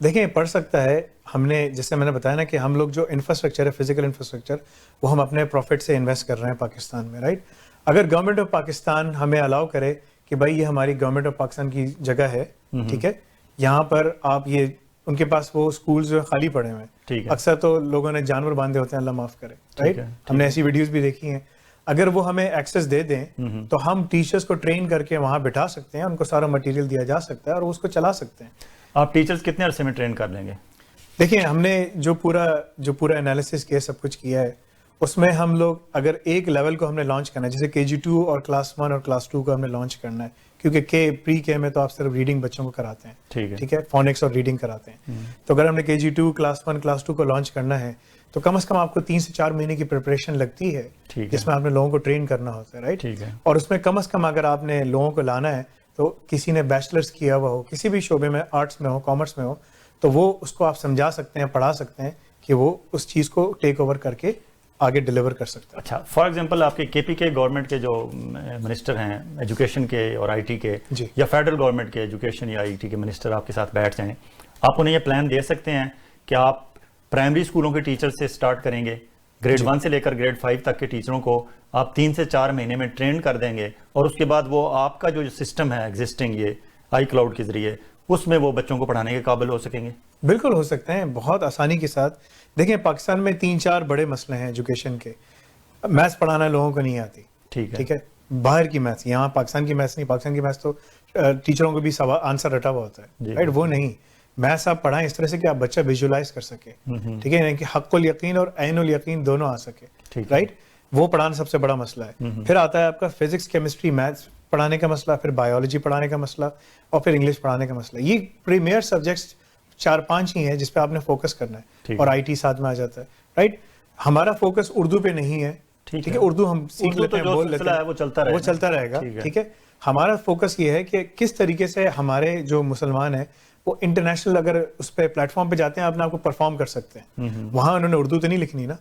دیکھیں پڑھ سکتا ہے. ہم نے جیسے میں نے بتایا نا کہ ہم لوگ جو انفراسٹرکچر ہے, فزیکل انفراسٹرکچر, وہ ہم اپنے پروفٹ سے انویسٹ کر رہے ہیں پاکستان میں, رائٹ. اگر گورنمنٹ آف پاکستان ہمیں الاؤ کرے کہ بھائی یہ ہماری گورنمنٹ آف پاکستان کی جگہ ہے, ٹھیک ہے, یہاں پر آپ یہ, ان کے پاس وہ اسکولز جو خالی پڑے ہوئے ہیں, اکثر تو لوگوں نے جانور باندھے ہوتے ہیں, اللہ معاف کرے, رائٹ. ہم نے ایسی ویڈیوز بھی دیکھی ہیں. اگر وہ ہمیں ایکسیس دے دیں تو ہم ٹیچرز کو ٹرین کر کے وہاں بٹھا سکتے ہیں, ان کو سارا مٹیریل دیا جا سکتا ہے اور اس کو چلا سکتے ہیں. آپ ٹیچرز کتنے عرصے میں ٹرین کر لیں گے؟ دیکھیں ہم نے جو پورا انالیسس کیا, سب کچھ کیا ہے, اس میں ہم لوگ اگر ایک لیول کو ہم نے لانچ کرنا ہے, جیسے KG2 اور کلاس 1 اور کلاس 2 کو ہم نے لانچ کرنا ہے, کیونکہ پری کے میں تو آپ صرف ریڈنگ بچوں کو کراتے ہیں, ٹھیک ہے, فونکس اور ریڈنگ کراتے ہیں. تو اگر ہم نے KG2 کلاس 1 کلاس 2 کو لانچ کرنا ہے تو کم از کم آپ کو 3 سے 4 مہینے کی پریپریشن لگتی ہے, جس میں آپ نے لوگوں کو ٹرین کرنا ہوتا ہے, رائٹ. اور اس میں کم از کم اگر آپ نے لوگوں کو لانا ہے تو کسی نے بیچلرس کیا ہوا ہو, کسی بھی شعبے میں, آرٹس میں ہو, کامرس میں ہو, تو وہ اس کو آپ سمجھا سکتے ہیں, پڑھا سکتے ہیں کہ وہ اس چیز کو ٹیک اوور کر کے آگے ڈیلیور کر سکتا ہے. اچھا, فار ایگزامپل آپ کے KP کے گورنمنٹ کے جو منسٹر ہیں ایجوکیشن کے اور IT کے, یا فیڈرل گورنمنٹ کے ایجوکیشن یا IT کے منسٹر آپ کے ساتھ بیٹھ جائیں, آپ انہیں یہ پلان دے سکتے ہیں کہ آپ پرائمری اسکولوں کے ٹیچر سے سٹارٹ کریں گے, گریڈ 1 سے لے کر گریڈ 5 تک کے ٹیچروں کو آپ 3 سے 4 مہینے میں ٹرین کر دیں گے, اور اس کے بعد وہ آپ کا جو سسٹم ہے ایگزسٹنگ یہ آئی کلاؤڈ کے ذریعے, اس میں وہ بچوں کو پڑھانے کے قابل ہو سکیں گے؟ بالکل ہو سکتے ہیں, بہت آسانی کے ساتھ. دیکھیں پاکستان میں 3-4 بڑے مسئلے ہیں ایجوکیشن کے. میتھس پڑھانا لوگوں کو نہیں آتی, ٹھیک ہے, باہر کی میتھس, یہاں پاکستان کی میتھس نہیں. پاکستان کی میتھس تو ٹیچروں کو بھی آنسر رٹا ہوا ہوتا ہے, رائٹ. وہ نہیں, میتھس آپ پڑھائیں اس طرح سے کہ آپ بچہ ویژولائز کر سکے, ٹھیک ہے, یعنی کہ حق الیقین اور عین الیقین دونوں آ سکے, رائٹ. وہ پڑھانا سب سے بڑا مسئلہ ہے. پھر آتا ہے آپ کا فزکس, کیمسٹری, میتھس پڑھانے کا مسئلہ, پھر بایولوجی پڑھانے کا مسئلہ, اور پھر انگلش پڑھانے کا مسئلہ. یہ پریمیئر سبجیکٹس 4-5 ہی ہیں جس پہ آپ نے فوکس کرنا ہے, اور IT ساتھ میں آ جاتا ہے, رائٹ. ہمارا فوکس اردو پہ نہیں ہے, ٹھیک ہے, اردو ہم سیکھ لیتے ہیں, بول لیتے ہیں, وہ چلتا رہے گا, ٹھیک ہے. ہمارا فوکس یہ ہے کہ کس طریقے سے ہمارے جو مسلمان ہیں وہ انٹرنیشنل اگر اس پہ پلیٹ فارم پہ جاتے ہیں اپنے آپ کو پرفارم کر سکتے ہیں. وہاں انہوں نے اردو تو نہیں لکھنی نا,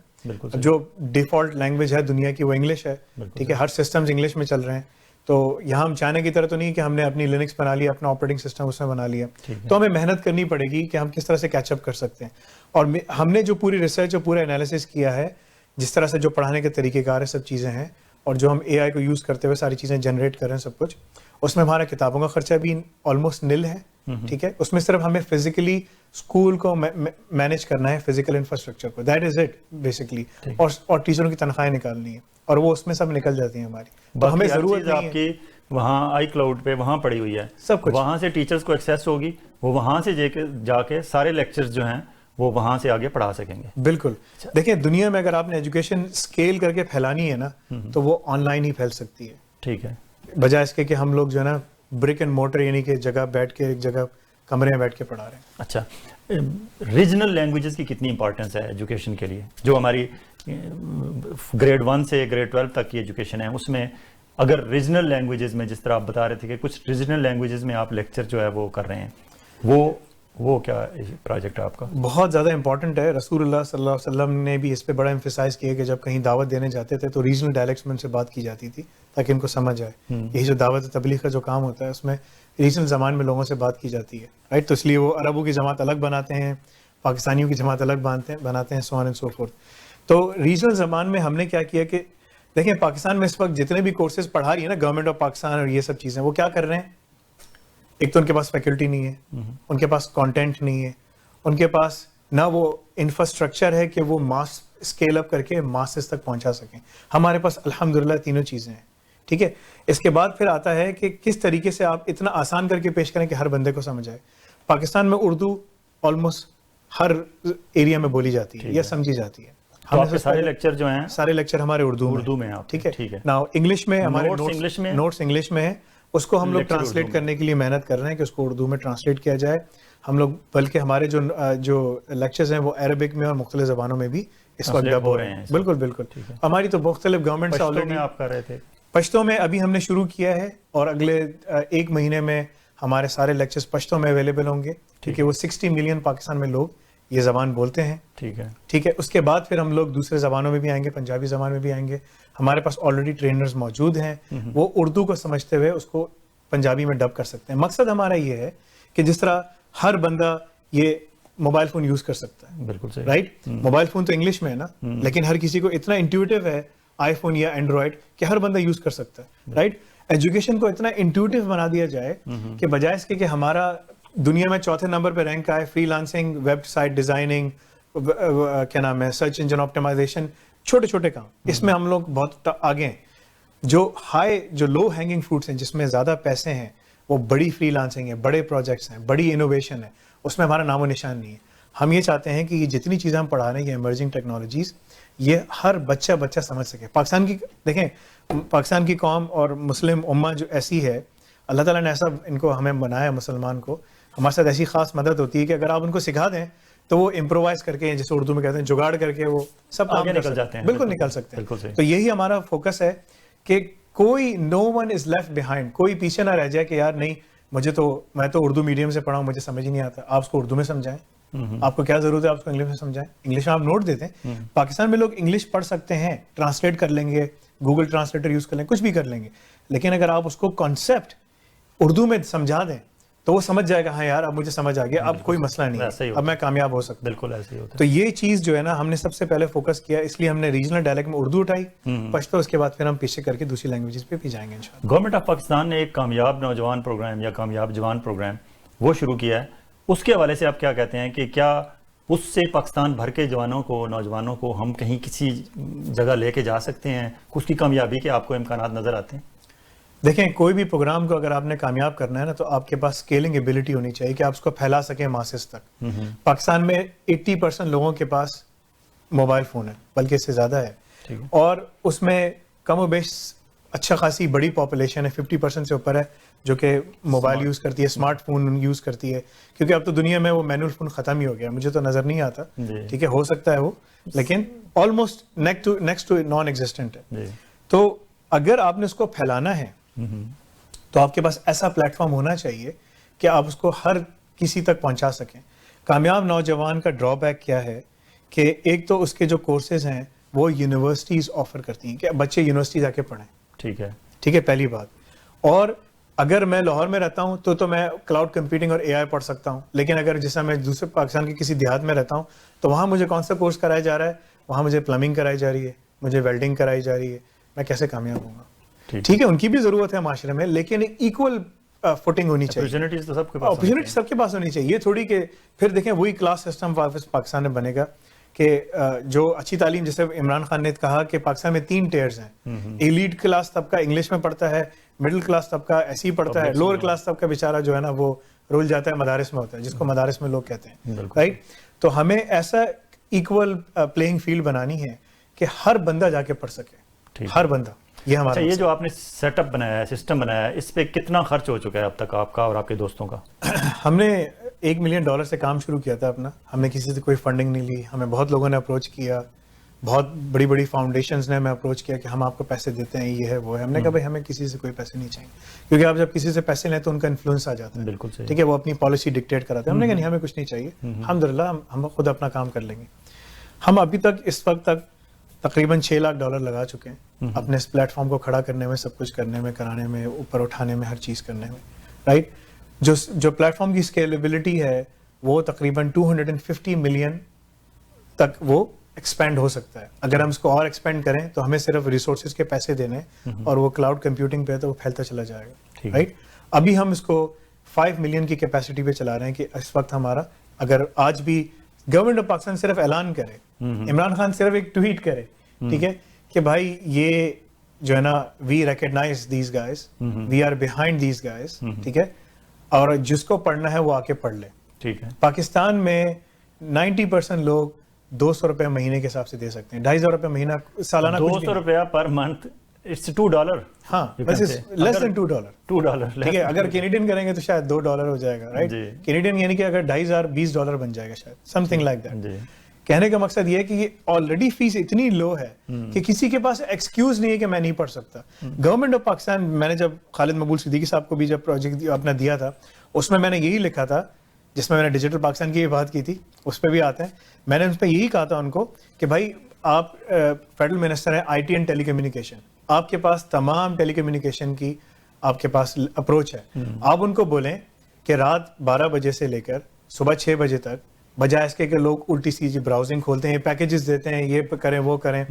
جو ڈیفالٹ لینگویج ہے دنیا کی وہ انگلش ہے, ٹھیک ہے, ہر سسٹمز انگلش میں چل رہے ہیں. تو یہاں ہم چائنا کی طرح تو نہیں کہ ہم نے اپنی لینکس بنا لیا, اپنا آپریٹنگ سسٹم اس میں بنا لیا. تو ہمیں محنت کرنی پڑے گی کہ ہم کس طرح سے کیچ اپ کر سکتے ہیں. اور ہم نے جو پوری ریسرچ اور پورا انالیسس کیا ہے, جس طرح سے جو پڑھانے کے طریقہ کار ہے, سب چیزیں ہیں, اور جو ہم AI کو یوز کرتے ہوئے ساری چیزیں جنریٹ کر رہے ہیں سب کچھ, اس میں ہمارا کتابوں کا خرچہ بھی آلموسٹ نل ہے, ٹھیک ہے. اس میں صرف ہمیں فزیکلی اسکول کو مینیج کرنا ہے, فزیکل انفراسٹرکچر کو, دیٹ از اٹ بیسکلی, اور ٹیچروں کی تنخواہیں نکالنی ہے, اور وہ اس میں سب نکل جاتی ہیں ہماری. تو ہمیں ضرورت نہیں ہے, آپ کی وہاں آئی کلاؤڈ پہ وہاں پڑی ہوئی ہے سب کچھ, وہاں سے ٹیچرز کو ایکسیس ہوگی, وہ وہاں سے جا کے سارے لیکچرز جو ہیں وہ وہاں سے آگے پڑھا سکیں گے. بالکل. دیکھیں دنیا میں اگر آپ نے ایجوکیشن اسکیل کر کے پھیلانی ہے نا, تو وہ آن لائن ہی پھیل سکتی ہے, ٹھیک ہے, بجائے اس کے کہ ہم لوگ جو ہے نا برک اینڈ موٹر یعنی کہ جگہ بیٹھ کے ایک جگہ کمرے میں بیٹھ کے پڑھا رہے ہیں. اچھا, ریجنل لینگویجز کی کتنی امپورٹنس ہے ایجوکیشن کے لیے؟ جو ہماری گریڈ 1 سے گریڈ 12 تک کی ایجوکیشن ہے, اس میں اگر ریجنل لینگویجز میں, جس طرح آپ بتا رہے تھے کہ کچھ ریجنل لینگویجز میں آپ لیکچر جو ہے وہ کر رہے ہیں, وہ کیا پروجیکٹ ہے آپ کا؟ بہت زیادہ امپورٹنٹ ہے. رسول اللہ صلی اللہ علیہ وسلم نے بھی اس پہ بڑا ایمفیسائز کیا کہ جب کہیں دعوت دینے جاتے تھے تو ریجنل ڈائلیکٹس میں ان سے بات کی جاتی تھی تاکہ ان کو سمجھ آئے. یہی جو دعوت تبلیغ کا جو کام ہوتا ہے اس میں ریجنل زبان میں لوگوں سے بات کی جاتی ہے, رائٹ. تو اس لیے وہ عربوں کی جماعت الگ بناتے ہیں, پاکستانیوں کی جماعت الگ بناتے ہیں, سو آن اینڈ سو فورتھ. تو ریجنل زبان میں ہم نے کیا کیا کہ دیکھیں پاکستان میں اس وقت جتنے بھی کورسز پڑھا رہی ہے نا گورنمنٹ آف پاکستان اور یہ سب چیزیں, وہ کیا کر رہے ہیں, ایک تو ان کے پاس فیکلٹی نہیں ہے, ان کے پاس کانٹینٹ نہیں ہے, ان کے پاس نہ وہ انفراسٹرکچر ہے کہ وہ ماس اسکیل اپ کر کے ماسز تک پہنچا سکیں. ہمارے پاس الحمدللہ تینوں چیزیں ہیں. ٹھیک ہے, اس کے بعد پھر آتا ہے کہ کس طریقے سے آپ اتنا آسان کر کے پیش کریں کہ ہر بندے کو سمجھ آئے. پاکستان میں اردو آلموسٹ ہر ایریا میں بولی جاتی ہے یا سمجھی جاتی ہے. ہمارے سارے لیکچر جو ہیں سارے لیکچر ہمارے اردو میں ہیں. ٹھیک ہے. نا انگلش میں ہمارے نوٹس انگلش میں ہیں, اس کو ہم لوگ ٹرانسلیٹ کرنے کے لیے محنت کر رہے ہیں کہ اس کو اردو میں ٹرانسلیٹ کیا جائے. ہم لوگ بلکہ ہمارے جو لیکچرز ہیں وہ عربک میں اور مختلف زبانوں میں بھی اس وقت اب ہو رہے ہیں. بالکل بالکل. ہماری تو مختلف گورنمنٹ سے آلریڈی آپ کر رہے تھے. پشتو میں ابھی ہم نے شروع کیا ہے اور اگلے 1 مہینے میں ہمارے سارے لیکچرز پشتو میں اویلیبل ہوں گے. ٹھیک ہے, وہ 60 ملین پاکستان میں لوگ یہ زبان بولتے ہیں. ٹھیک ہے. اس کے بعد پھر ہم لوگ دوسرے زبانوں میں بھی آئیں گے, پنجابی زبان میں بھی آئیں گے. ہمارے پاس آلریڈی ٹرینرز موجود ہیں, وہ اردو کو سمجھتے ہوئے اس کو پنجابی میں ڈب کر سکتے ہیں. مقصد ہمارا یہ ہے کہ جس طرح ہر بندہ یہ موبائل فون یوز کر سکتا ہے. بالکل صحیح. رائٹ, موبائل فون تو انگلش میں ہے نا, لیکن ہر کسی کو اتنا انٹیوٹیو ہے آئی فون یا اینڈرائڈ کہ ہر بندہ یوز کر سکتا ہے. رائٹ, ایجوکیشن کو اتنا انٹیوٹیو بنا دیا جائے کہ بجائے اس کے کہ ہمارا دنیا میں 4تھے نمبر پہ رینک آئے freelancing, website designing, کیا نام ہے, سرچ انجن آپٹیمائزیشن, چھوٹے چھوٹے کام, اس میں ہم لوگ بہت آگے ہیں. جو لو ہینگنگ فروٹس ہیں, جس میں زیادہ پیسے ہیں, وہ بڑی فری لانسنگ ہے, بڑے پروجیکٹس ہیں, بڑی انوویشن ہے, اس میں ہمارا نام و نشان نہیں ہے. ہم یہ چاہتے ہیں کہ یہ جتنی چیزیں ہم پڑھا رہے ہیں, یہ ایمرجنگ ٹیکنالوجیز, یہ ہر بچہ سمجھ سکے. پاکستان کی قوم اور مسلم امہ جو ایسی ہے, اللہ تعالیٰ نے ایسا ان کو ہمیں بنایا, مسلمان کو, ہمارے ساتھ ایسی خاص مدد ہوتی ہے کہ اگر آپ ان کو سکھا دیں تو وہ امپرووائز کر کے, جسے اردو میں کہتے ہیں جگاڑ کر کے, وہ سب آگے نکل جاتے ہیں. بالکل نکل سکتے ہیں. تو یہی ہمارا فوکس ہے کہ کوئی no one is left behind, کوئی پیچھے نہ رہ جائے کہ یار نہیں میں تو اردو میڈیم سے پڑھا ہوں, مجھے سمجھ ہی نہیں آتا. آپ اس کو اردو میں سمجھائیں, آپ کو کیا ضرورت ہے آپ اس کو انگلش میں سمجھائیں. انگلش میں آپ نوٹ دیتے ہیں, پاکستان میں لوگ انگلش پڑھ سکتے ہیں, ٹرانسلیٹ کر لیں گے, گوگل ٹرانسلیٹر یوز کر لیں گے, کچھ بھی کر لیں گے, لیکن اگر آپ اس کو کانسیپٹ اردو میں سمجھا دیں تو وہ سمجھ جائے گا, ہاں یار اب مجھے سمجھ آ گیا, اب کوئی مسئلہ نہیں ہے, اب میں کامیاب ہو سکتا ہوں. بالکل ایسے ہی ہوتا ہے. تو یہ چیز جو ہے نا ہم نے سب سے پہلے فوکس کیا, اس لیے ہم نے ریجنل ڈائلیکٹ میں اردو اٹھائی, پشتو, اس کے بعد پھر ہم پیچھے کر کے دوسری لینگویجز پہ بھی جائیں گے انشاءاللہ. گورنمنٹ آف پاکستان نے ایک کامیاب نوجوان پروگرام یا کامیاب جوان پروگرام وہ شروع کیا ہے, اس کے حوالے سے آپ کیا کہتے ہیں کہ کیا اس سے پاکستان بھر کے جوانوں کو, نوجوانوں کو ہم کہیں کسی جگہ لے کے جا سکتے ہیں؟ اس کی کامیابی کے آپ کو امکانات نظر آتے ہیں؟ دیکھیں, کوئی بھی پروگرام کو اگر آپ نے کامیاب کرنا ہے نا, تو آپ کے پاس اسکیلنگ ایبلٹی ہونی چاہیے کہ آپ اس کو پھیلا سکیں ماسز تک. پاکستان میں 80% لوگوں کے پاس موبائل فون ہے, بلکہ اس سے زیادہ ہے, اور اس میں کم و بیش اچھا خاصی بڑی پاپولیشن ہے, 50% سے اوپر ہے جو کہ موبائل یوز کرتی ہے, اسمارٹ فون یوز کرتی ہے, کیونکہ اب تو دنیا میں وہ مینول فون ختم ہی ہو گیا. مجھے تو نظر نہیں آتا, ٹھیک ہے, ہو سکتا ہے وہ, لیکن almost next to non existent ہے. تو اگر آپ نے اس کو پھیلانا ہے تو آپ کے پاس ایسا پلیٹ فارم ہونا چاہیے کہ آپ اس کو ہر کسی تک پہنچا سکیں. کامیاب نوجوان کا ڈرا بیک کیا ہے کہ ایک تو اس کے جو کورسز ہیں وہ یونیورسٹیز آفر کرتی ہیں کہ بچے یونیورسٹی جا کے پڑھیں. ٹھیک ہے, پہلی بات. اور اگر میں لاہور میں رہتا ہوں تو میں کلاؤڈ کمپیوٹنگ اور AI پڑھ سکتا ہوں, لیکن اگر جیسا میں دوسرے پاکستان کے کسی دیہات میں رہتا ہوں تو وہاں مجھے کون سا کورس کرایا جا رہا ہے, وہاں مجھے پلمبنگ کرائی جا رہی ہے, مجھے ویلڈنگ کرائی جا رہی ہے, میں کیسے کامیاب ہوں گا؟ ٹھیک ہے, ان کی بھی ضرورت ہے معاشرے میں, لیکن ایکول فوٹنگ ہونی چاہیے. اپرچونٹی سب کے پاس ہونی چاہیے. یہ تھوڑی کہ پھر دیکھیں وہی کلاس سسٹم واپس پاکستان میں بنے گا کہ جو اچھی تعلیم, جیسے عمران خان نے کہا کہ پاکستان میں 3 ٹیئرز ہیں. ایلیٹ کلاس طبقہ انگلش میں پڑھتا ہے, مڈل کلاس طبقہ ایسے ہی پڑھتا ہے, لوور کلاس طبقہ بیچارہ جو ہے نا وہ رول جاتا ہے مدارس میں ہوتا ہے, جس کو مدارس میں لوگ کہتے ہیں. رائٹ, تو ہمیں ایسا ایکول پلینگ فیلڈ بنانی ہے کہ ہر بندہ جا کے پڑھ سکے, ہر بندہ. یہ جو آپ نے سیٹ اپ بنایا ہے, سسٹم بنایا ہے, اس پہ کتنا خرچ ہو چکا ہے اب تک آپ کا اور آپ کے دوستوں کا؟ ہم نے $1 ملین سے کام شروع کیا تھا اپنا. ہم نے کسی سے کوئی فنڈنگ نہیں لی, ہمیں بہت لوگوں نے اپروچ کیا, بہت بڑی بڑی فاؤنڈیشنز نے ہمیں اپروچ کیا کہ ہم آپ کو پیسے دیتے ہیں, یہ ہے وہ ہے. ہم نے کہا بھائی ہمیں کسی سے کوئی پیسے نہیں چاہیے, کیونکہ آپ جب کسی سے پیسے لیں تو ان کا انفلوئنس آ جاتا ہے. بالکل ٹھیک ہے, وہ اپنی پالیسی ڈکٹیٹ کراتے ہیں. ہم نے کہا نہیں, ہمیں کچھ نہیں چاہیے, الحمدللہ ہم خود اپنا کام کر لیں گے. ہم ابھی تک اس وقت تک تقریباً $6 لاکھ لگا چکے ہیں اپنے اس پلیٹ فارم کو کھڑا کرنے میں, سب کچھ کرنے میں, کرانے میں, اوپر اٹھانے میں, ہر چیز کرنے میں. رائٹ, جو پلیٹ فارم کی اسکیلیبلٹی ہے وہ تقریباً 250 ملین تک وہ ایکسپینڈ ہو سکتا ہے. اگر ہم اس کو اور ایکسپینڈ کریں تو ہمیں صرف ریسورسز کے پیسے دینے, اور وہ کلاؤڈ کمپیوٹنگ پہ تو وہ پھیلتا چلا جائے گا. رائٹ, ابھی ہم اس کو 5 ملین کی کیپیسٹی پہ چلا رہے ہیں کہ اس وقت ہمارا, اگر آج بھی گورنمنٹ آف پاکستان صرف اعلان کرے عمران خان صرف ایک ٹویٹ کرے, ٹھیک ہے, کہ بھائی یہ جو ہے نا we recognise these guys, we are behind these guys, ٹھیک ہے, اور جس کو پڑھنا ہے وہ آ کے پڑھ لے. ٹھیک ہے. پاکستان میں 90% لوگ 200 روپے مہینے کے حساب سے دے سکتے ہیں, 250 روپے مہینہ سالانہ. 200 روپیہ پر منتھ, اٹس $2. ہاں, لیس دین $2. ٹھیک ہے, اگر کینیڈین کریں گے تو شاید $2 ہو جائے گا, رائٹ. کینیڈین یعنی کہ اگر 2,500 $20 بن جائے گا شاید, سم تھنگ لائک دیٹ. کہنے کا مقصد یہ ہے کہ یہ آلریڈی فیس اتنی لو ہے کہ کسی کے پاس ایکسکیوز نہیں ہے کہ میں نہیں پڑھ سکتا. گورنمنٹ آف پاکستان, میں نے جب خالد مقبول صدیقی صاحب کو بھی جب پروجیکٹ اپنا دیا تھا, اس میں نے یہی لکھا تھا, جس میں نے ڈیجیٹل پاکستان کی بات کی تھی, اس پہ بھی آتے ہیں. میں نے اس پہ یہی کہا تھا ان کو کہ بھائی آپ فیڈرل منسٹر ہیں I T and telecommunication, آپ کے پاس تمام ٹیلی کمیونیکیشن کی آپ کے پاس اپروچ ہے. آپ ان کو بولیں کہ رات 12 بجے سے لے کر صبح 6 بجے تک, بجائے اس کے کہ لوگ الٹی سیدھی براؤزنگ کھولتے ہیں, پیکیجز دیتے ہیں, یہ کریں وہ کریں,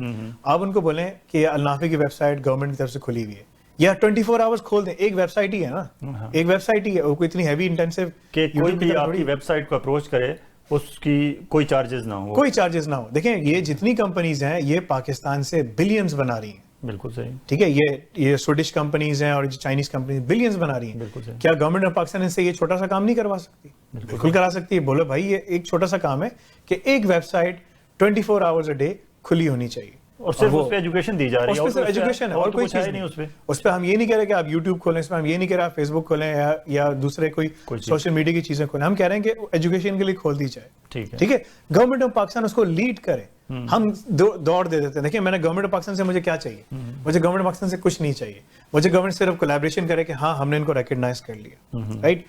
آپ ان کو بولیں کہ النافع کی ویب سائٹ گورنمنٹ کی طرف سے کھلی ہوئی ہے, یا 24 آورز کھول دیں. ایک ویب سائٹ ہی ہے نا, ایک ویب سائٹ ہی ہے, وہ کوئی اتنی ہیوی انٹینسو کہ کوئی بھی آپ کی ویب سائٹ کو اپروچ کرے اس کی کوئی چارجز نہ ہو. کوئی چارجز نہ ہو. دیکھیں یہ جتنی کمپنیز ہیں یہ پاکستان سے بلینز بنا رہی ہیں. بالکل صحیح. ٹھیک ہے, یہ سویڈش کمپنیز ہیں اور چائنیز کمپنیز بلینز بنا رہی ہیں. بالکل صحیح. کیا گورنمنٹ آف پاکستان سے یہ چھوٹا سا کام نہیں کروا سکتی؟ بالکل کرا سکتی ہے. بولو بھائی یہ ایک چھوٹا سا کام ہے کہ ایک website 24 hours a day کھلی ہونی چاہیے, اور صرف اس پہ ایجوکیشن دی جا رہی ہے. اس پہ ایجوکیشن ہے اور کوئی چیز نہیں. اس پہ ہم یہ نہیں کہہ رہے کہ آپ یوٹیوب کھولیں, اس پہ ہم یہ نہیں کہہ رہے آپ فیس بک کھولیں یا دوسرے کوئی سوشل میڈیا کی چیزیں کھولیں. ہم کہہ رہے ہیں کہ ایجوکیشن کے لیے کھول دی جائے. ٹھیک ہے, گورنمنٹ آف پاکستان اس کو لیڈ کرے, ہم دوڑ دے دیتے ہیں. دیکھیں میں نے گورنمنٹ آف پاکستان سے مجھے کیا چاہیے, مجھے گورنمنٹ آف پاکستان سے کچھ نہیں چاہیے. مجھے گورنمنٹ صرف کولیبریشن کرے کہ ہاں ہم نے ان کو ریکگنائز کر لیا, right,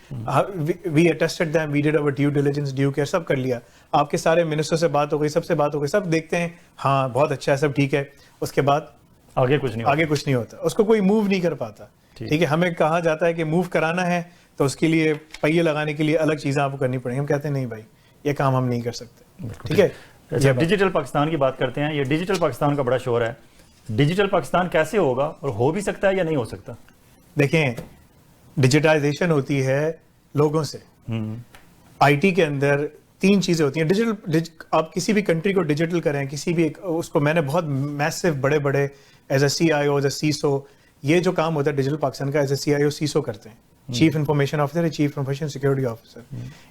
we attested them, we did our due diligence, due care سب کر لیا. آپ کے سارے منسٹر سے بات ہو گئی, سب سے بات ہو گئی, سب دیکھتے ہیں ہاں بہت اچھا ہے, سب ٹھیک ہے. اس کے بعد آگے کچھ نہیں ہوتا, اس کو کوئی موو نہیں کر پاتا. ٹھیک ہے, ہمیں کہا جاتا ہے کہ موو کرانا ہے تو اس کے لیے پہیے لگانے کے لیے الگ چیزیں آپ کو کرنی پڑیں گی. ہم کہتے ہیں نہیں بھائی یہ کام ہم نہیں کر سکتے. ٹھیک ہے, ڈیجیٹل پاکستان کی بات کرتے ہیں. یہ ڈیجیٹل پاکستان کا بڑا شور ہے. ڈیجیٹل پاکستان کیسے ہوگا اور ہو بھی سکتا ہے یا نہیں ہو سکتا؟ دیکھیں ڈیجیٹائزیشن ہوتی ہے لوگوں سے. آئی ٹی کے اندر 3 چیزیں ہوتی ہیں. ڈیجیٹل, آپ کسی بھی کنٹری کو ڈیجیٹل کریں, کسی بھی اس کو, میں نے بہت میسو بڑے as a C I O, as a سیسو, یہ جو کام ہوتا ہے ڈیجیٹل پاکستان کا as a C I O CISO کرتے ہیں, chief information officer, chief information security officer.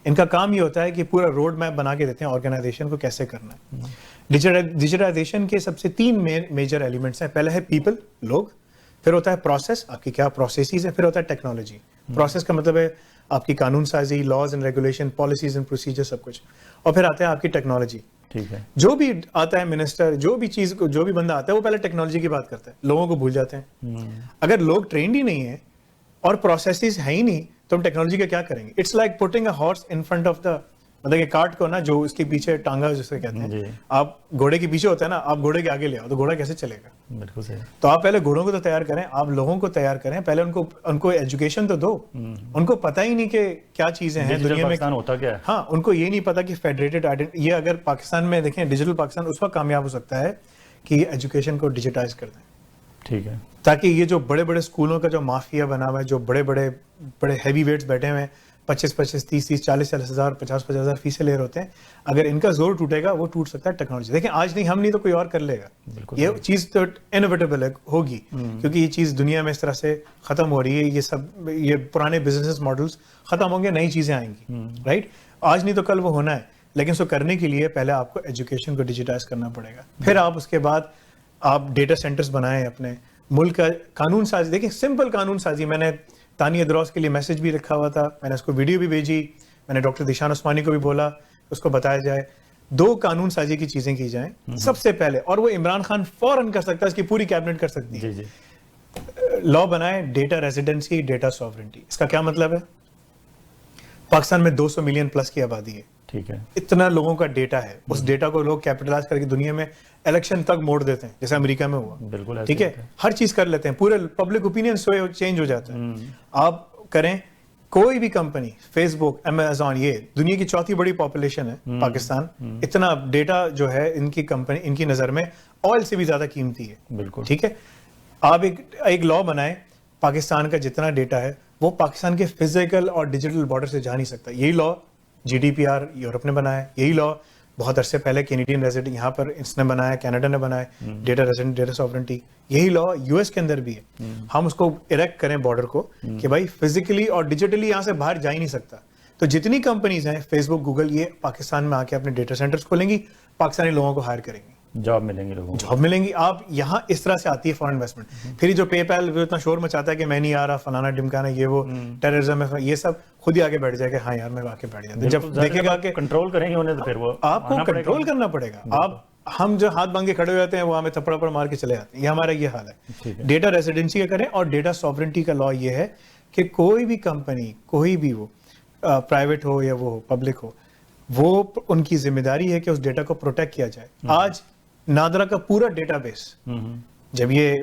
ان کا کام یہ ہوتا ہے کہ پورا روڈ میپ بنا کے دیتے ہیں آرگنائزیشن کو کیسے کرنا ہے. ڈیجیٹائزیشن کے سب سے 3 میجر ایلیمنٹس ہیں. پہلا ہے پیپل, لوگ, پھر ہوتا ہے پروسیس, آپ کی کیا پروسیسز ہیں, پھر ہوتا ہے ٹیکنالوجی. پروسیس کا مطلب ہے آپ کی قانون سازی, laws and regulation, policies and procedure, سب کچھ, اور پھر آتا ہے آپ کی ٹیکنالوجی. ٹھیک ہے, جو بھی آتا ہے منسٹر, جو بھی بندہ آتا ہے وہ پہلے ٹیکنالوجی کی بات کرتا ہے, لوگوں کو بھول جاتے ہیں. اگر لوگ ٹرینڈ ہی نہیں ہیں اور پروسیسز ہیں ہی نہیں تو ہم ٹیکنالوجی کا کیا کریں گے؟ It's like putting a horse in front of the, مطلب کہ کارٹ کو نا جو اس کے پیچھے ٹانگا جسے کہتے ہیں, آپ گھوڑے کے پیچھے ہوتا ہے نا, آپ گھوڑے کے آگے لے آؤ تو گھوڑا کیسے چلے گا؟ بالکل صحیح. تو آپ پہلے گھوڑوں کو تو تیار کریں, آپ لوگوں کو تیار کریں, پہلے ان کو ایجوکیشن تو دو. ان کو پتہ ہی نہیں کہ کیا چیزیں ہیں دنیا میں, ہوتا کیا ہے. ہاں, ان کو یہ نہیں پتا کہ فیڈریٹڈ آئیڈینٹی, یہ اگر پاکستان میں دیکھیں ڈیجیٹل پاکستان اس وقت کامیاب ہو سکتا ہے کہ ایجوکیشن کو ڈیجیٹائز کر دیں. ٹھیک ہے, تاکہ یہ جو بڑے بڑے اسکولوں کا جو مافیا بنا ہوا ہے, جو بڑے ہیوی ویٹس بیٹھے ہوئے ہیں, 25 30 40 ہزار 50 ہزار فیسیں لے رہے ہوتے ہیں, اگر ان کا زور ٹوٹے گا وہ ٹوٹ سکتا ہے ٹیکنالوجی. دیکھیں آج نہیں, ہم نہیں تو کوئی اور کر لے گا. یہ چیز تو انویٹیبل ہوگی کیونکہ یہ چیز دنیا میں اس طرح سے ختم ہو رہی ہے. یہ پرانے بزنس ماڈلز ختم ہوں گے, نئی چیزیں آئیں گی, رائٹ. آج نہیں تو کل وہ ہونا ہے, لیکن اس کو کرنے کے لیے پہلے آپ کو ایجوکیشن کو ڈیجیٹائز کرنا پڑے گا. پھر آپ اس کے بعد آپ ڈیٹا سینٹرز بنائیں اپنے ملک کا. قانون سازی, دیکھیں سمپل قانون سازی, میں نے تانیہ دروس کے لیے میسج بھی رکھا ہوا تھا, میں نے اس کو ویڈیو بھی بھیجی, میں نے ڈاکٹر دیشان عثمانی کو بھی بولا اس کو بتایا جائے. 2 قانون سازی کی چیزیں کی جائیں سب سے پہلے, اور وہ عمران خان فوراً کر سکتا ہے, اس کی پوری کیبنٹ کر سکتی ہے. لا بنائے ڈیٹا ریزیڈنسی, ڈیٹا سوورنٹی. اس کا کیا مطلب ہے؟ پاکستان میں 200 ملین پلس کی آبادی ہے. ٹھیک ہے, اتنا لوگوں کا ڈیٹا ہے, اس ڈیٹا کو لوگ کیپٹلائز کر کے دنیا میں الیکشن تک موڑ دیتے ہیں, جیسے امریکہ میں ہوا. بالکل ٹھیک ہے, ہر چیز کر لیتے ہیں, پورے پبلک اوپینین چینج ہو جاتا ہے. آپ کریں کوئی بھی کمپنی, فیس بک, امیزون, یہ دنیا کی 4تھی بڑی پاپولیشن ہے پاکستان, اتنا ڈیٹا جو ہے ان کی کمپنی, ان کی نظر میں آئل سے بھی زیادہ قیمتی ہے. بالکل ٹھیک ہے, آپ ایک لا بنائیں, پاکستان کا جتنا ڈیٹا ہے وہ پاکستان کے فزیکل اور ڈیجیٹل بارڈر سے جا نہیں سکتا. یہی لا GDPR یورپ نے بنایا, یہی لا بہت عرصے پہلے کینیڈین ریزیڈنٹ یہاں پر اس نے بنایا, کینیڈا نے بنایا ڈیٹا ریزیڈنٹ ڈیٹا سوورنٹی. یہی لا یو ایس کے اندر بھی ہے. ہم اس کو اریکٹ کریں بارڈر کو کہ بھائی فزیکلی اور ڈیجیٹلی یہاں سے باہر جا ہی نہیں سکتا. تو جتنی کمپنیز ہیں فیس بک, گوگل, یہ پاکستان میں آ کے اپنے ڈیٹا سینٹرز کھولیں گی, پاکستانی لوگوں کو ہائر کریں گی, جاب ملیں گی, لوگوں کو جاب ملیں گی. آپ یہاں اس طرح سے آتی ہے فارن انویسٹمنٹ. پھر جو پے پیل اتنا شور مچاتا ہے کہ میں نہیں آ رہا, فلانا ڈمکانا, یہ وہ ٹیررزم ہے, یہ سب خود ہی آگے بیٹھ جائے کہ ہاں یار میں آ کے بیٹھ جاتا. جب دیکھے گا کہ کنٹرول کریں گے انہیں تو پھر وہ آپ کو کنٹرول کرنا پڑے گا. ہم جو ہاتھ باندھ کے کھڑے ہو جاتے ہیں وہ ہمیں تھپڑ پر مار کے چلے جاتے ہیں. یہ ہمارا یہ حال ہے. ڈیٹا ریزیڈنسی کا کریں. اور ڈیٹا سوورنٹی کا لا یہ ہے کہ کوئی بھی کمپنی, کوئی بھی وہ پرائیویٹ ہو یا وہ پبلک ہو, وہ ان کی ذمہ داری ہے کہ اس ڈیٹا کو پروٹیکٹ کیا جائے. آج نادرا کا پورا ڈیٹا بیس, جب یہ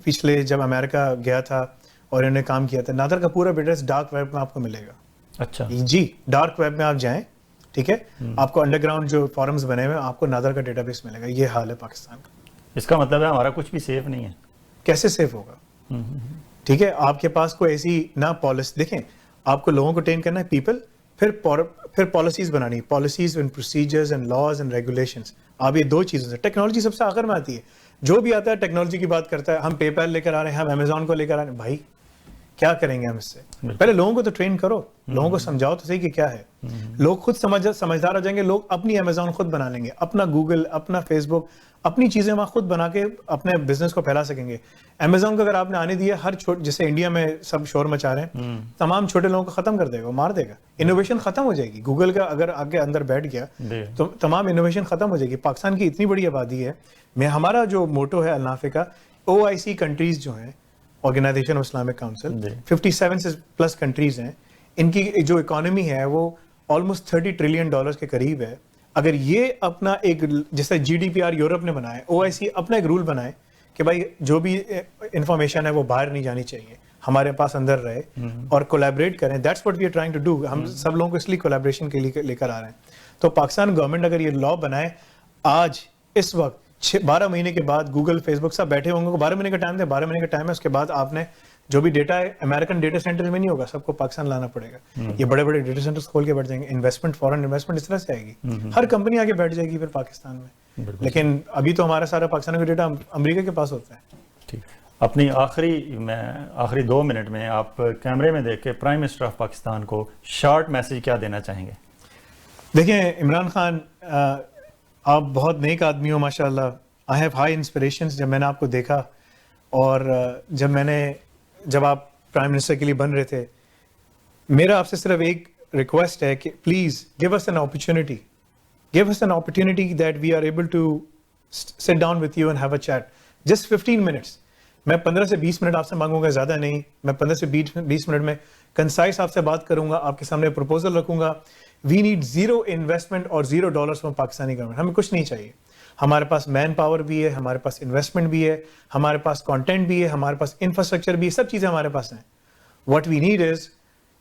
پچھلے جب امریکہ گیا تھا اور انہوں نے کام کیا تھا, نادرا کا پورا ڈیٹا ڈارک ویب میں آپ کو ملے گا. اچھا جی, ڈارک ویب میں آپ جائیں, ٹھیک ہے, آپ کو انڈر گراؤنڈ جو فارمز بنے ہوئے آپ کو نادرا کا ڈیٹا بیس ملے گا. یہ حال ہے پاکستان کا. اس کا مطلب ہے ہمارا کچھ بھی سیف نہیں ہے. کیسے سیف ہوگا؟ ٹھیک ہے, آپ کے پاس کوئی ایسی نہ پالیسی. دیکھیں, آپ کو لوگوں کو ٹرین کرنا ہے, پیپل, پھر پالیسیز بنانی, policies and procedures and laws and regulations. آپ یہ دو چیزوں سے, ٹیکنالوجی سب سے آخر میں آتی ہے. جو بھی آتا ہے ٹیکنالوجی کی بات کرتا ہے. ہم پے پیل لے کر آ رہے ہیں, ہم امیزون کو لے کر آ رہے ہیں. بھائی کیا کریں گے ہم اس سے؟ پہلے لوگوں کو تو ٹرین کرو, لوگوں کو سمجھاؤ تو صحیح کہ کیا ہے. لوگ خود سمجھدار ہو جائیں گے. لوگ اپنی امیزون خود بنا لیں گے, اپنا گوگل, اپنا فیس بک, اپنی چیزیں وہاں خود بنا کے اپنے بزنس کو پھیلا سکیں گے. امیزون کو اگر آپ نے آنے دیا, ہر جیسے انڈیا میں سب شور مچا رہے ہیں, تمام چھوٹے لوگوں کو ختم کر دے گا, مار دے گا. انوویشن ختم ہو جائے گی. گوگل کا اگر آگے اندر بیٹھ گیا تو تمام انوویشن ختم ہو جائے گی. پاکستان کی اتنی بڑی آبادی ہے. ہمارا جو موٹو ہے النافع کا, OIC کنٹریز جو ہیں, آرگنائزیشن آف اسلامک کاؤنسل, 57 سے پلس کنٹریز ہیں. ان کی جو اکانومی ہے وہ آلموسٹ $30 ٹریلین کے قریب ہے. اگر یہ اپنا ایک, جیسے GDPR یورپ نے بنایا, OIC اپنا ایک رول بنائے کہ بھائی جو بھی انفارمیشن ہے وہ باہر نہیں جانی چاہیے, ہمارے پاس اندر رہے, اور کولیبریٹ کریں. That's what we are trying to do. ہم سب لوگوں کو اس لیے کولیبریشن کے لیے لے کر آ رہے ہیں. تو پاکستان گورنمنٹ اگر یہ لا بنائے, آج اس وقت 12 مہینے کے بعد گوگل, فیس بک سب بیٹھے ہوں گے, 12 مہینے کا ٹائم دے, 12 مہینے کا ٹائم ہے. اس کے بعد آپ نے جو بھی ڈیٹا ہے امریکن ڈیٹا سینٹر میں نہیں ہوگا, سب کو پاکستان لانا پڑے گا. یہ بڑے بڑے ڈیٹا سینٹرز کھول کے بیٹھ جائیں گے. انویسٹمنٹ, فورن انویسٹمنٹ اس طرح سے آئے گی. ہر کمپنی آگے بیٹھ جائے گی پھر پاکستان میں. لیکن ابھی تو ہمارا سارا پاکستان کا ڈیٹا امریکہ کے پاس ہوتا ہے. اپنی آخری 2 منٹ میں آپ کیمرے میں دیکھ کے پرائم منسٹر آف پاکستان کو شارٹ میسج کیا دینا چاہیں گے؟ دیکھیں عمران خان, آپ بہت نیک آدمی ہو ماشاء اللہ. I have high inspirations. جب میں نے آپ کو دیکھا اور جب آپ پرائم منسٹر کے لیے بن رہے تھے, میرا آپ سے صرف ایک ریکویسٹ ہے کہ please give us an opportunity that we are able to sit down with you and have a chat. Just 15 minutes. میں 15 سے 20 منٹ آپ سے مانگوں گا, زیادہ نہیں. میں 15 سے 20 منٹ میں کنسائز آپ سے بات کروں گا, آپ کے سامنے پروپوزل رکھوں گا. وی نیڈ زیرو انویسٹمنٹ اور $0 فرام پاکستانی گورنمنٹ. ہمیں کچھ نہیں چاہیے. ہمارے پاس مین پاور بھی ہے, ہمارے پاس انویسٹمنٹ بھی ہے, ہمارے پاس کانٹینٹ بھی ہے, ہمارے پاس انفراسٹرکچر بھی ہے, سب چیزیں ہمارے پاس ہیں. واٹ وی نیڈ از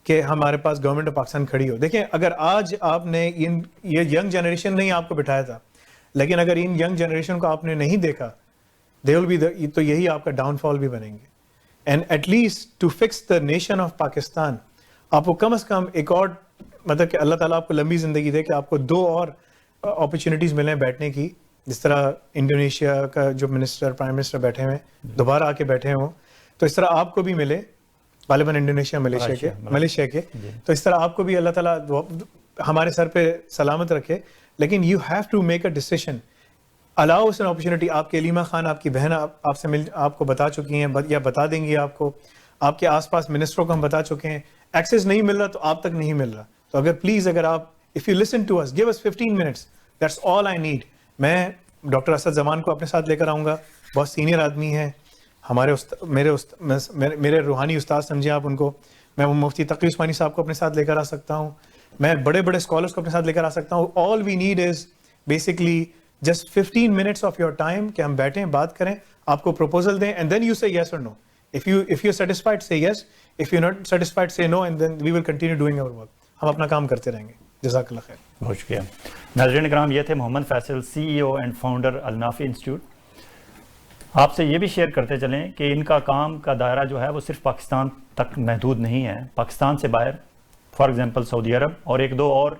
کہ ہمارے پاس گورنمنٹ آف پاکستان کھڑی ہو. دیکھیں, اگر آج آپ نے یہ ینگ جنریشن نہیں آپ کو بٹھایا تھا, لیکن اگر ان ینگ جنریشن کو آپ نے نہیں دیکھا, they will be تو یہی آپ کا ڈاؤن فال بھی بنیں گے. And at least to fix the nation of Pakistan, آپ کو کم از کم ایک اور, مطلب کہ اللہ تعالیٰ آپ کو لمبی زندگی دے کہ آپ کو 2 اور اپرچونیٹیز ملیں بیٹھنے کی. جس طرح انڈونیشیا کا جو منسٹر, پرائم منسٹر بیٹھے ہوئے دوبارہ آ کے بیٹھے ہوں, تو اس طرح آپ کو بھی ملے. غالباً انڈونیشیا ملیشیا کے, تو اس طرح آپ کو بھی اللہ تعالیٰ ہمارے سر پہ سلامت رکھے. لیکن you have to make a decision. Allow us opportunity. آپ کے علیمہ خان, آپ کی بہن آپ سے آپ کو بتا چکی ہیں یا بتا دیں گی آپ کو. آپ کے آس پاس منسٹروں کو ہم بتا چکے ہیں. ایکسیس نہیں مل رہا تو آپ تک نہیں مل رہا. تو اگر پلیز, اگر آپ if you listen to us, give us 15 minutes, that's all I need. میں ڈاکٹر اسد زمان کو اپنے ساتھ لے کر آؤں گا. بہت سینئر آدمی ہیں ہمارے, میرے روحانی استاد سمجھیں آپ ان کو. میں مفتی تقی عثمانی صاحب کو اپنے ساتھ لے کر آ سکتا ہوں. میں بڑے بڑے اسکالرس کو اپنے ساتھ لے کر آ سکتا ہوں. All we need is basically just 15 minutes of your time کہ ہم بیٹھیں, بات کریں, آپ کو پروپوزل دیں, and then you say yes or no. If you're satisfied, say yes. If you're not satisfied, say no, and then we will continue doing our work. ہم اپنا کام کرتے رہیں گے. جزاک اللہ خیر. بہت شکریہ. ناظرین کرام, یہ تھے Muhammad Faisal, CEO and founder Alnafi institute. آپ سے یہ بھی شیئر کرتے چلیں کہ ان کا کام کا دائرہ جو ہے وہ صرف پاکستان تک محدود نہیں ہے. پاکستان سے باہر, فار ایگزامپل سعودی عرب اور 1-2 اور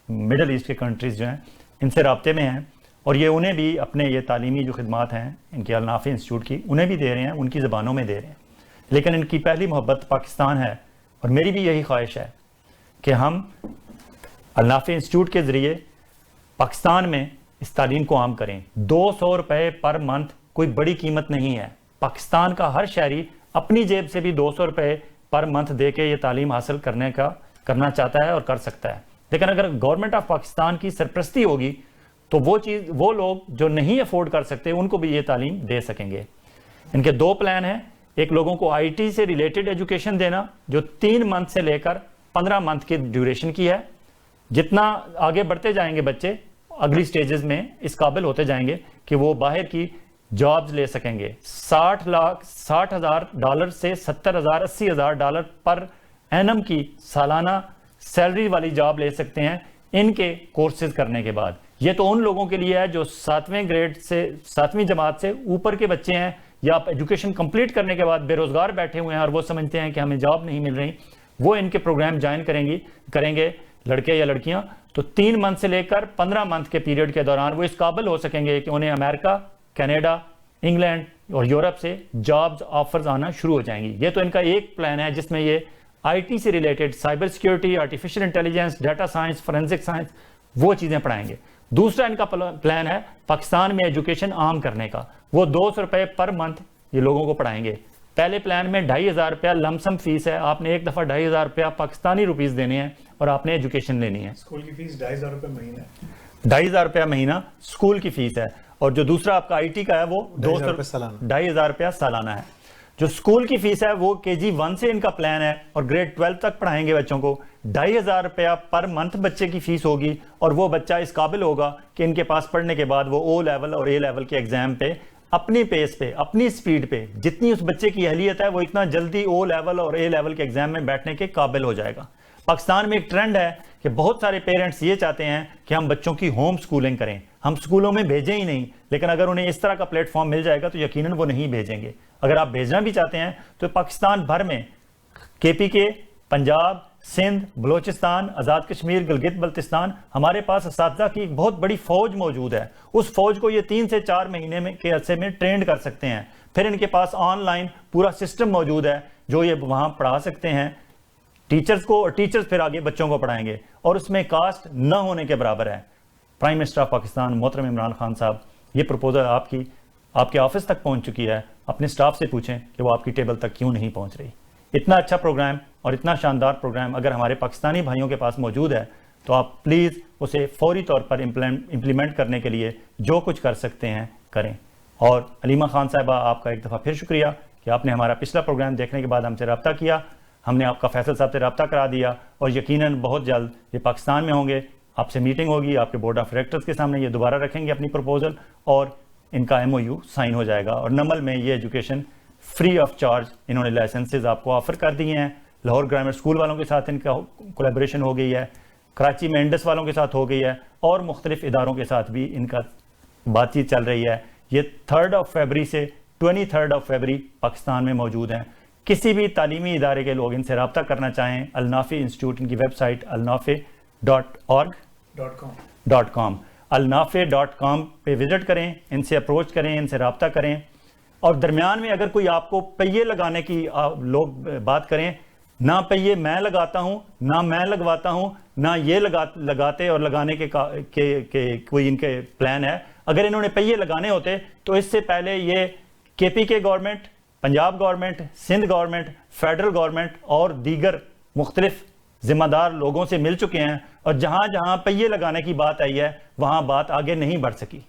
مڈل ایسٹ کے کنٹریز جو ہیں, ان سے رابطے میں ہیں اور یہ انہیں بھی اپنے یہ تعلیمی جو خدمات ہیں ان کے النافع انسٹیٹیوٹ کی انہیں بھی دے رہے ہیں, ان کی زبانوں میں دے رہے ہیں. لیکن ان کی پہلی محبت پاکستان ہے اور میری بھی یہی خواہش ہے کہ ہم النافع انسٹیٹیوٹ کے ذریعے پاکستان میں اس تعلیم کو عام کریں. 200 روپے پر منتھ کوئی بڑی قیمت نہیں ہے. پاکستان کا ہر شہری اپنی جیب سے بھی 200 روپے پر منتھ دے کے یہ تعلیم حاصل کرنا چاہتا ہے اور کر سکتا ہے. لیکن اگر گورنمنٹ آف پاکستان کی سرپرستی ہوگی تو وہ لوگ جو نہیں افورڈ کر سکتے ان کو بھی یہ تعلیم دے سکیں گے. ان کے 2 پلان ہیں. ایک لوگوں کو آئی ٹی سے ریلیٹڈ ایجوکیشن دینا جو 3 منتھ سے لے کر 15 منتھ کی ڈیوریشن کی ہے. جتنا آگے بڑھتے جائیں گے بچے اگلی سٹیجز میں اس قابل ہوتے جائیں گے کہ وہ باہر کی جابز لے سکیں گے. $60,000 سے $70,000 $80,000 پر اینم کی سالانہ سیلری والی جاب لے سکتے ہیں ان کے کورسز کرنے کے بعد. یہ تو ان لوگوں کے لیے ہے جو 7ویں جماعت سے اوپر کے بچے ہیں یا ایجوکیشن کمپلیٹ کرنے کے بعد بے روزگار بیٹھے ہوئے ہیں اور وہ سمجھتے ہیں کہ ہمیں جاب نہیں مل رہی. وہ ان کے پروگرام جوائن کریں گے لڑکے یا لڑکیاں تو 3 منتھ سے لے کر 15 منتھ کے پیریڈ کے دوران وہ اس قابل ہو سکیں گے کہ انہیں امریکہ, کینیڈا, انگلینڈ اور یورپ سے جابز آفرز آنا شروع ہو جائیں گی. یہ تو ان کا ایک پلان ہے جس میں یہ آئی ٹی سے related cyber security, artificial intelligence, data science, forensic science وہ چیزیں پڑھائیں گے. دوسرا ان کا پلان ہے پاکستان میں ایجوکیشن عام کرنے کا. وہ 200 روپے پر منتھ یہ لوگوں کو پڑھائیں گے. پہلے پلان میں 2,500 روپیہ لمسم فیس ہے. آپ نے ایک دفعہ 2,500 روپیہ پاکستانی روپیز دینے ہیں اور آپ نے ایجوکیشن لینی ہے. اسکول کی فیس 2,500 روپے مہینہ ہے. 2,500 روپیہ مہینہ اسکول کی فیس ہے. اور جو دوسرا آپ کا آئی ٹی کا ہے وہ 2,500 روپیہ سالانہ ہے. جو اسکول کی فیس ہے وہ KG1 سے ان کا پلان ہے اور گریڈ 12 تک پڑھائیں گے بچوں کو. 2,500 روپیہ پر منتھ بچے کی فیس ہوگی اور وہ بچہ اس قابل ہوگا کہ ان کے پاس پڑھنے کے بعد وہ O لیول اور A لیول کے ایگزام پہ اپنی پیس پہ, اپنی سپیڈ پہ, جتنی اس بچے کی اہلیت ہے وہ اتنا جلدی O لیول اور A لیول کے ایگزام میں بیٹھنے کے قابل ہو جائے گا. پاکستان میں ایک ٹرینڈ ہے کہ بہت سارے پیرنٹس یہ چاہتے ہیں کہ ہم بچوں کی ہوم سکولنگ کریں, ہم سکولوں میں بھیجیں ہی نہیں. لیکن اگر انہیں اس طرح کا پلیٹ فارم مل جائے گا تو یقیناً وہ نہیں بھیجیں گے. اگر آپ بھیجنا بھی چاہتے ہیں تو پاکستان بھر میں KPK, پنجاب, سندھ, بلوچستان, آزاد کشمیر, گلگت بلتستان ہمارے پاس اساتذہ کی ایک بہت بڑی فوج موجود ہے. اس فوج کو یہ 3 سے 4 مہینے کے عرصے میں ٹرینڈ کر سکتے ہیں. پھر ان کے پاس آن لائن پورا سسٹم موجود ہے جو یہ وہاں پڑھا سکتے ہیں ٹیچرز کو, اور ٹیچرز پھر آگے بچوں کو پڑھائیں گے اور اس میں کاسٹ نہ ہونے کے برابر ہے. پرائم منسٹر آف پاکستان محترم عمران خان صاحب, یہ پروپوزل آپ کے آفس تک پہنچ چکی ہے. اپنے سٹاف سے پوچھیں کہ وہ آپ کی ٹیبل تک کیوں نہیں پہنچ رہی. اتنا اچھا پروگرام اور اتنا شاندار پروگرام اگر ہمارے پاکستانی بھائیوں کے پاس موجود ہے تو آپ پلیز اسے فوری طور پر امپلیمنٹ کرنے کے لیے جو کچھ کر سکتے ہیں کریں. اور علیمہ خان صاحبہ, آپ کا ایک دفعہ پھر شکریہ کہ آپ نے ہمارا پچھلا پروگرام دیکھنے کے بعد ہم سے رابطہ کیا. ہم نے آپ کا فیصل صاحب سے رابطہ کرا دیا اور یقیناً بہت جلد یہ پاکستان میں ہوں گے. آپ سے میٹنگ ہوگی, آپ کے بورڈ آف ڈائریکٹرز کے سامنے یہ دوبارہ رکھیں گے اپنی پروپوزل اور ان کا MOU سائن ہو جائے گا. اور نمل میں یہ ایجوکیشن فری آف چارج انہوں نے لائسنسز آپ کو آفر کر دیے ہیں. لاہور گرامر اسکول والوں کے ساتھ ان کا کولیبریشن ہو گئی ہے, کراچی میں انڈس والوں کے ساتھ ہو گئی ہے اور مختلف اداروں کے ساتھ بھی ان کا بات چیت چل رہی ہے. یہ 3 فروری سے 23 فروری پاکستان میں موجود ہیں. کسی بھی تعلیمی ادارے کے لوگ ان سے رابطہ کرنا چاہیں, النافع انسٹیٹیوٹ ان کی ویب سائٹ alnafع.org.com alnafع.com پہ وزٹ کریں, ان سے اپروچ کریں, ان سے رابطہ کریں. اور درمیان میں اگر کوئی آپ کو پہیے لگانے کی لوگ بات کریں, نہ پہیے میں لگاتا ہوں, نہ میں لگواتا ہوں, نہ یہ لگاتے اور لگانے کے کوئی ان کے پلان ہے. اگر انہوں نے پہیے لگانے ہوتے تو اس سے پہلے یہ KPK government, Punjab government, Sindh government, federal government اور دیگر مختلف ذمہ دار لوگوں سے مل چکے ہیں اور جہاں جہاں پہیے لگانے کی بات آئی ہے وہاں بات آگے نہیں بڑھ سکی.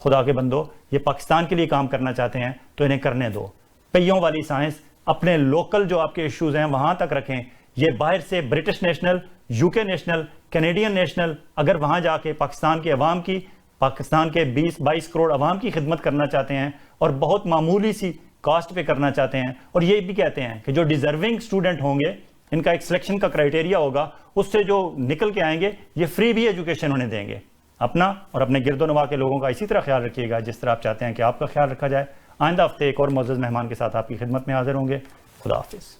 خدا کے بندو, یہ پاکستان کے لیے کام کرنا چاہتے ہیں تو انہیں کرنے دو. پہیوں والی سائنس اپنے لوکل جو آپ کے ایشوز ہیں وہاں تک رکھیں. یہ باہر سے British national, UK national, Canadian national اگر وہاں جا کے پاکستان کے عوام کی, پاکستان کے 20-22 کروڑ عوام کی خدمت کرنا چاہتے ہیں اور بہت معمولی سی کاسٹ پہ کرنا چاہتے ہیں, اور یہ بھی کہتے ہیں کہ جو ڈیزرونگ اسٹوڈنٹ ہوں گے ان کا ایک سلیکشن کا کرائٹیریا ہوگا, اس سے جو نکل کے آئیں گے یہ فری بھی ایجوکیشن انہیں دیں گے. اپنا اور اپنے گرد و نواح کے لوگوں کا اسی طرح خیال رکھیے گا جس طرح آپ چاہتے ہیں کہ آپ کا خیال رکھا جائے. آئندہ ہفتے ایک اور معزز مہمان کے ساتھ آپ کی خدمت میں حاضر ہوں گے. خدا حافظ.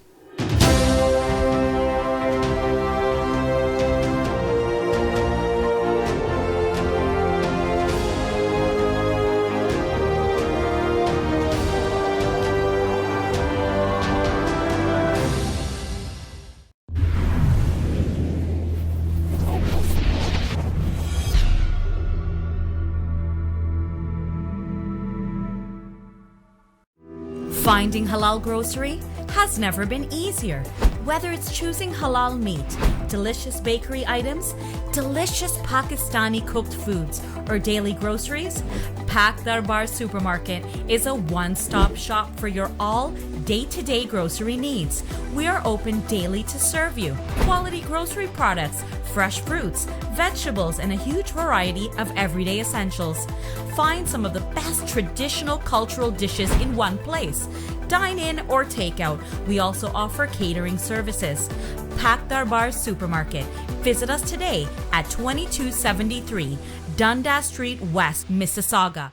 Finding halal grocery has never been easier. Whether it's choosing halal meat, delicious bakery items, delicious Pakistani cooked foods, or daily groceries, Pak Darbar Supermarket is a one-stop shop for your all day-to-day grocery needs. We are open daily to serve you. Quality grocery products, fresh fruits, vegetables, and a huge variety of everyday essentials. Find some of the best traditional cultural dishes in one place. Dine in or take out. We also offer catering services. Pak Darbar Supermarket. Visit us today at 2273 Dundas Street West, Mississauga.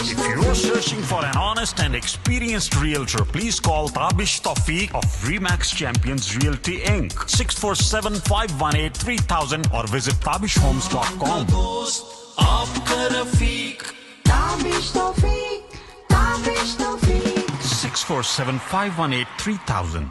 If you're searching for an honest and experienced realtor, please call Tabish Tawfiq of Remax Champions Realty Inc. 647-518-3000 or visit tabishhomes.com. 647-518-3000.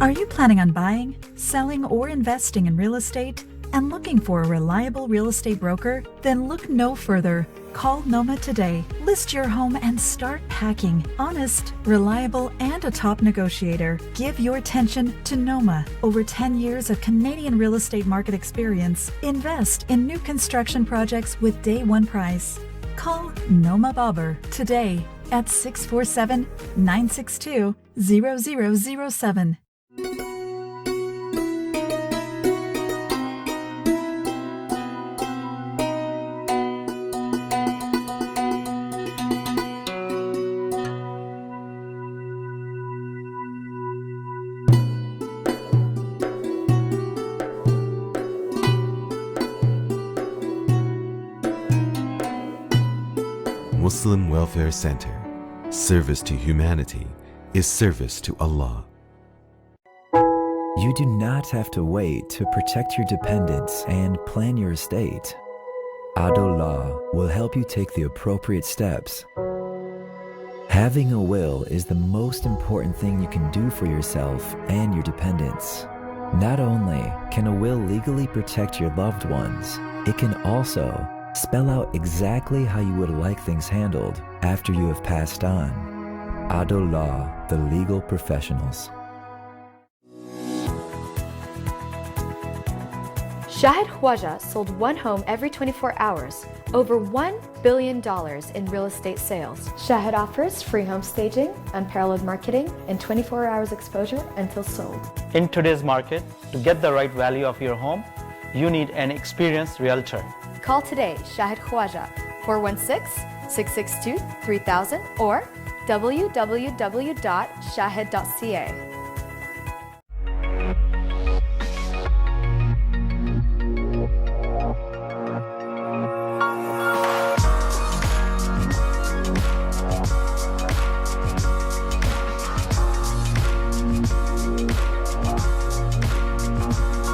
Are you planning on buying, selling, or investing in real estate and looking for a reliable real estate broker? Then look no further. Call Noma today. List your home and start packing. Honest, reliable, and a top negotiator. Give your attention to Noma. Over 10 years of Canadian real estate market experience. Invest in new construction projects with day one price. Call Noma Bobber today at 647-962-0007. Muslim Welfare Center. Service to humanity is service to Allah. You do not have to wait to protect your dependents and plan your estate. Adullah will help you take the appropriate steps. Having a will is the most important thing you can do for yourself and your dependents. Not only can a will legally protect your loved ones, it can also spell out exactly how you would like things handled after you have passed on. Adullah, the legal professionals. Shahid Khwaja sold one home every 24 hours, over $1 billion in real estate sales. Shahid offers free home staging, unparalleled marketing, and 24 hours exposure until sold. In today's market, to get the right value of your home, you need an experienced realtor. Call today Shahid Khwaja, 416-662-3000 or www.shahid.ca.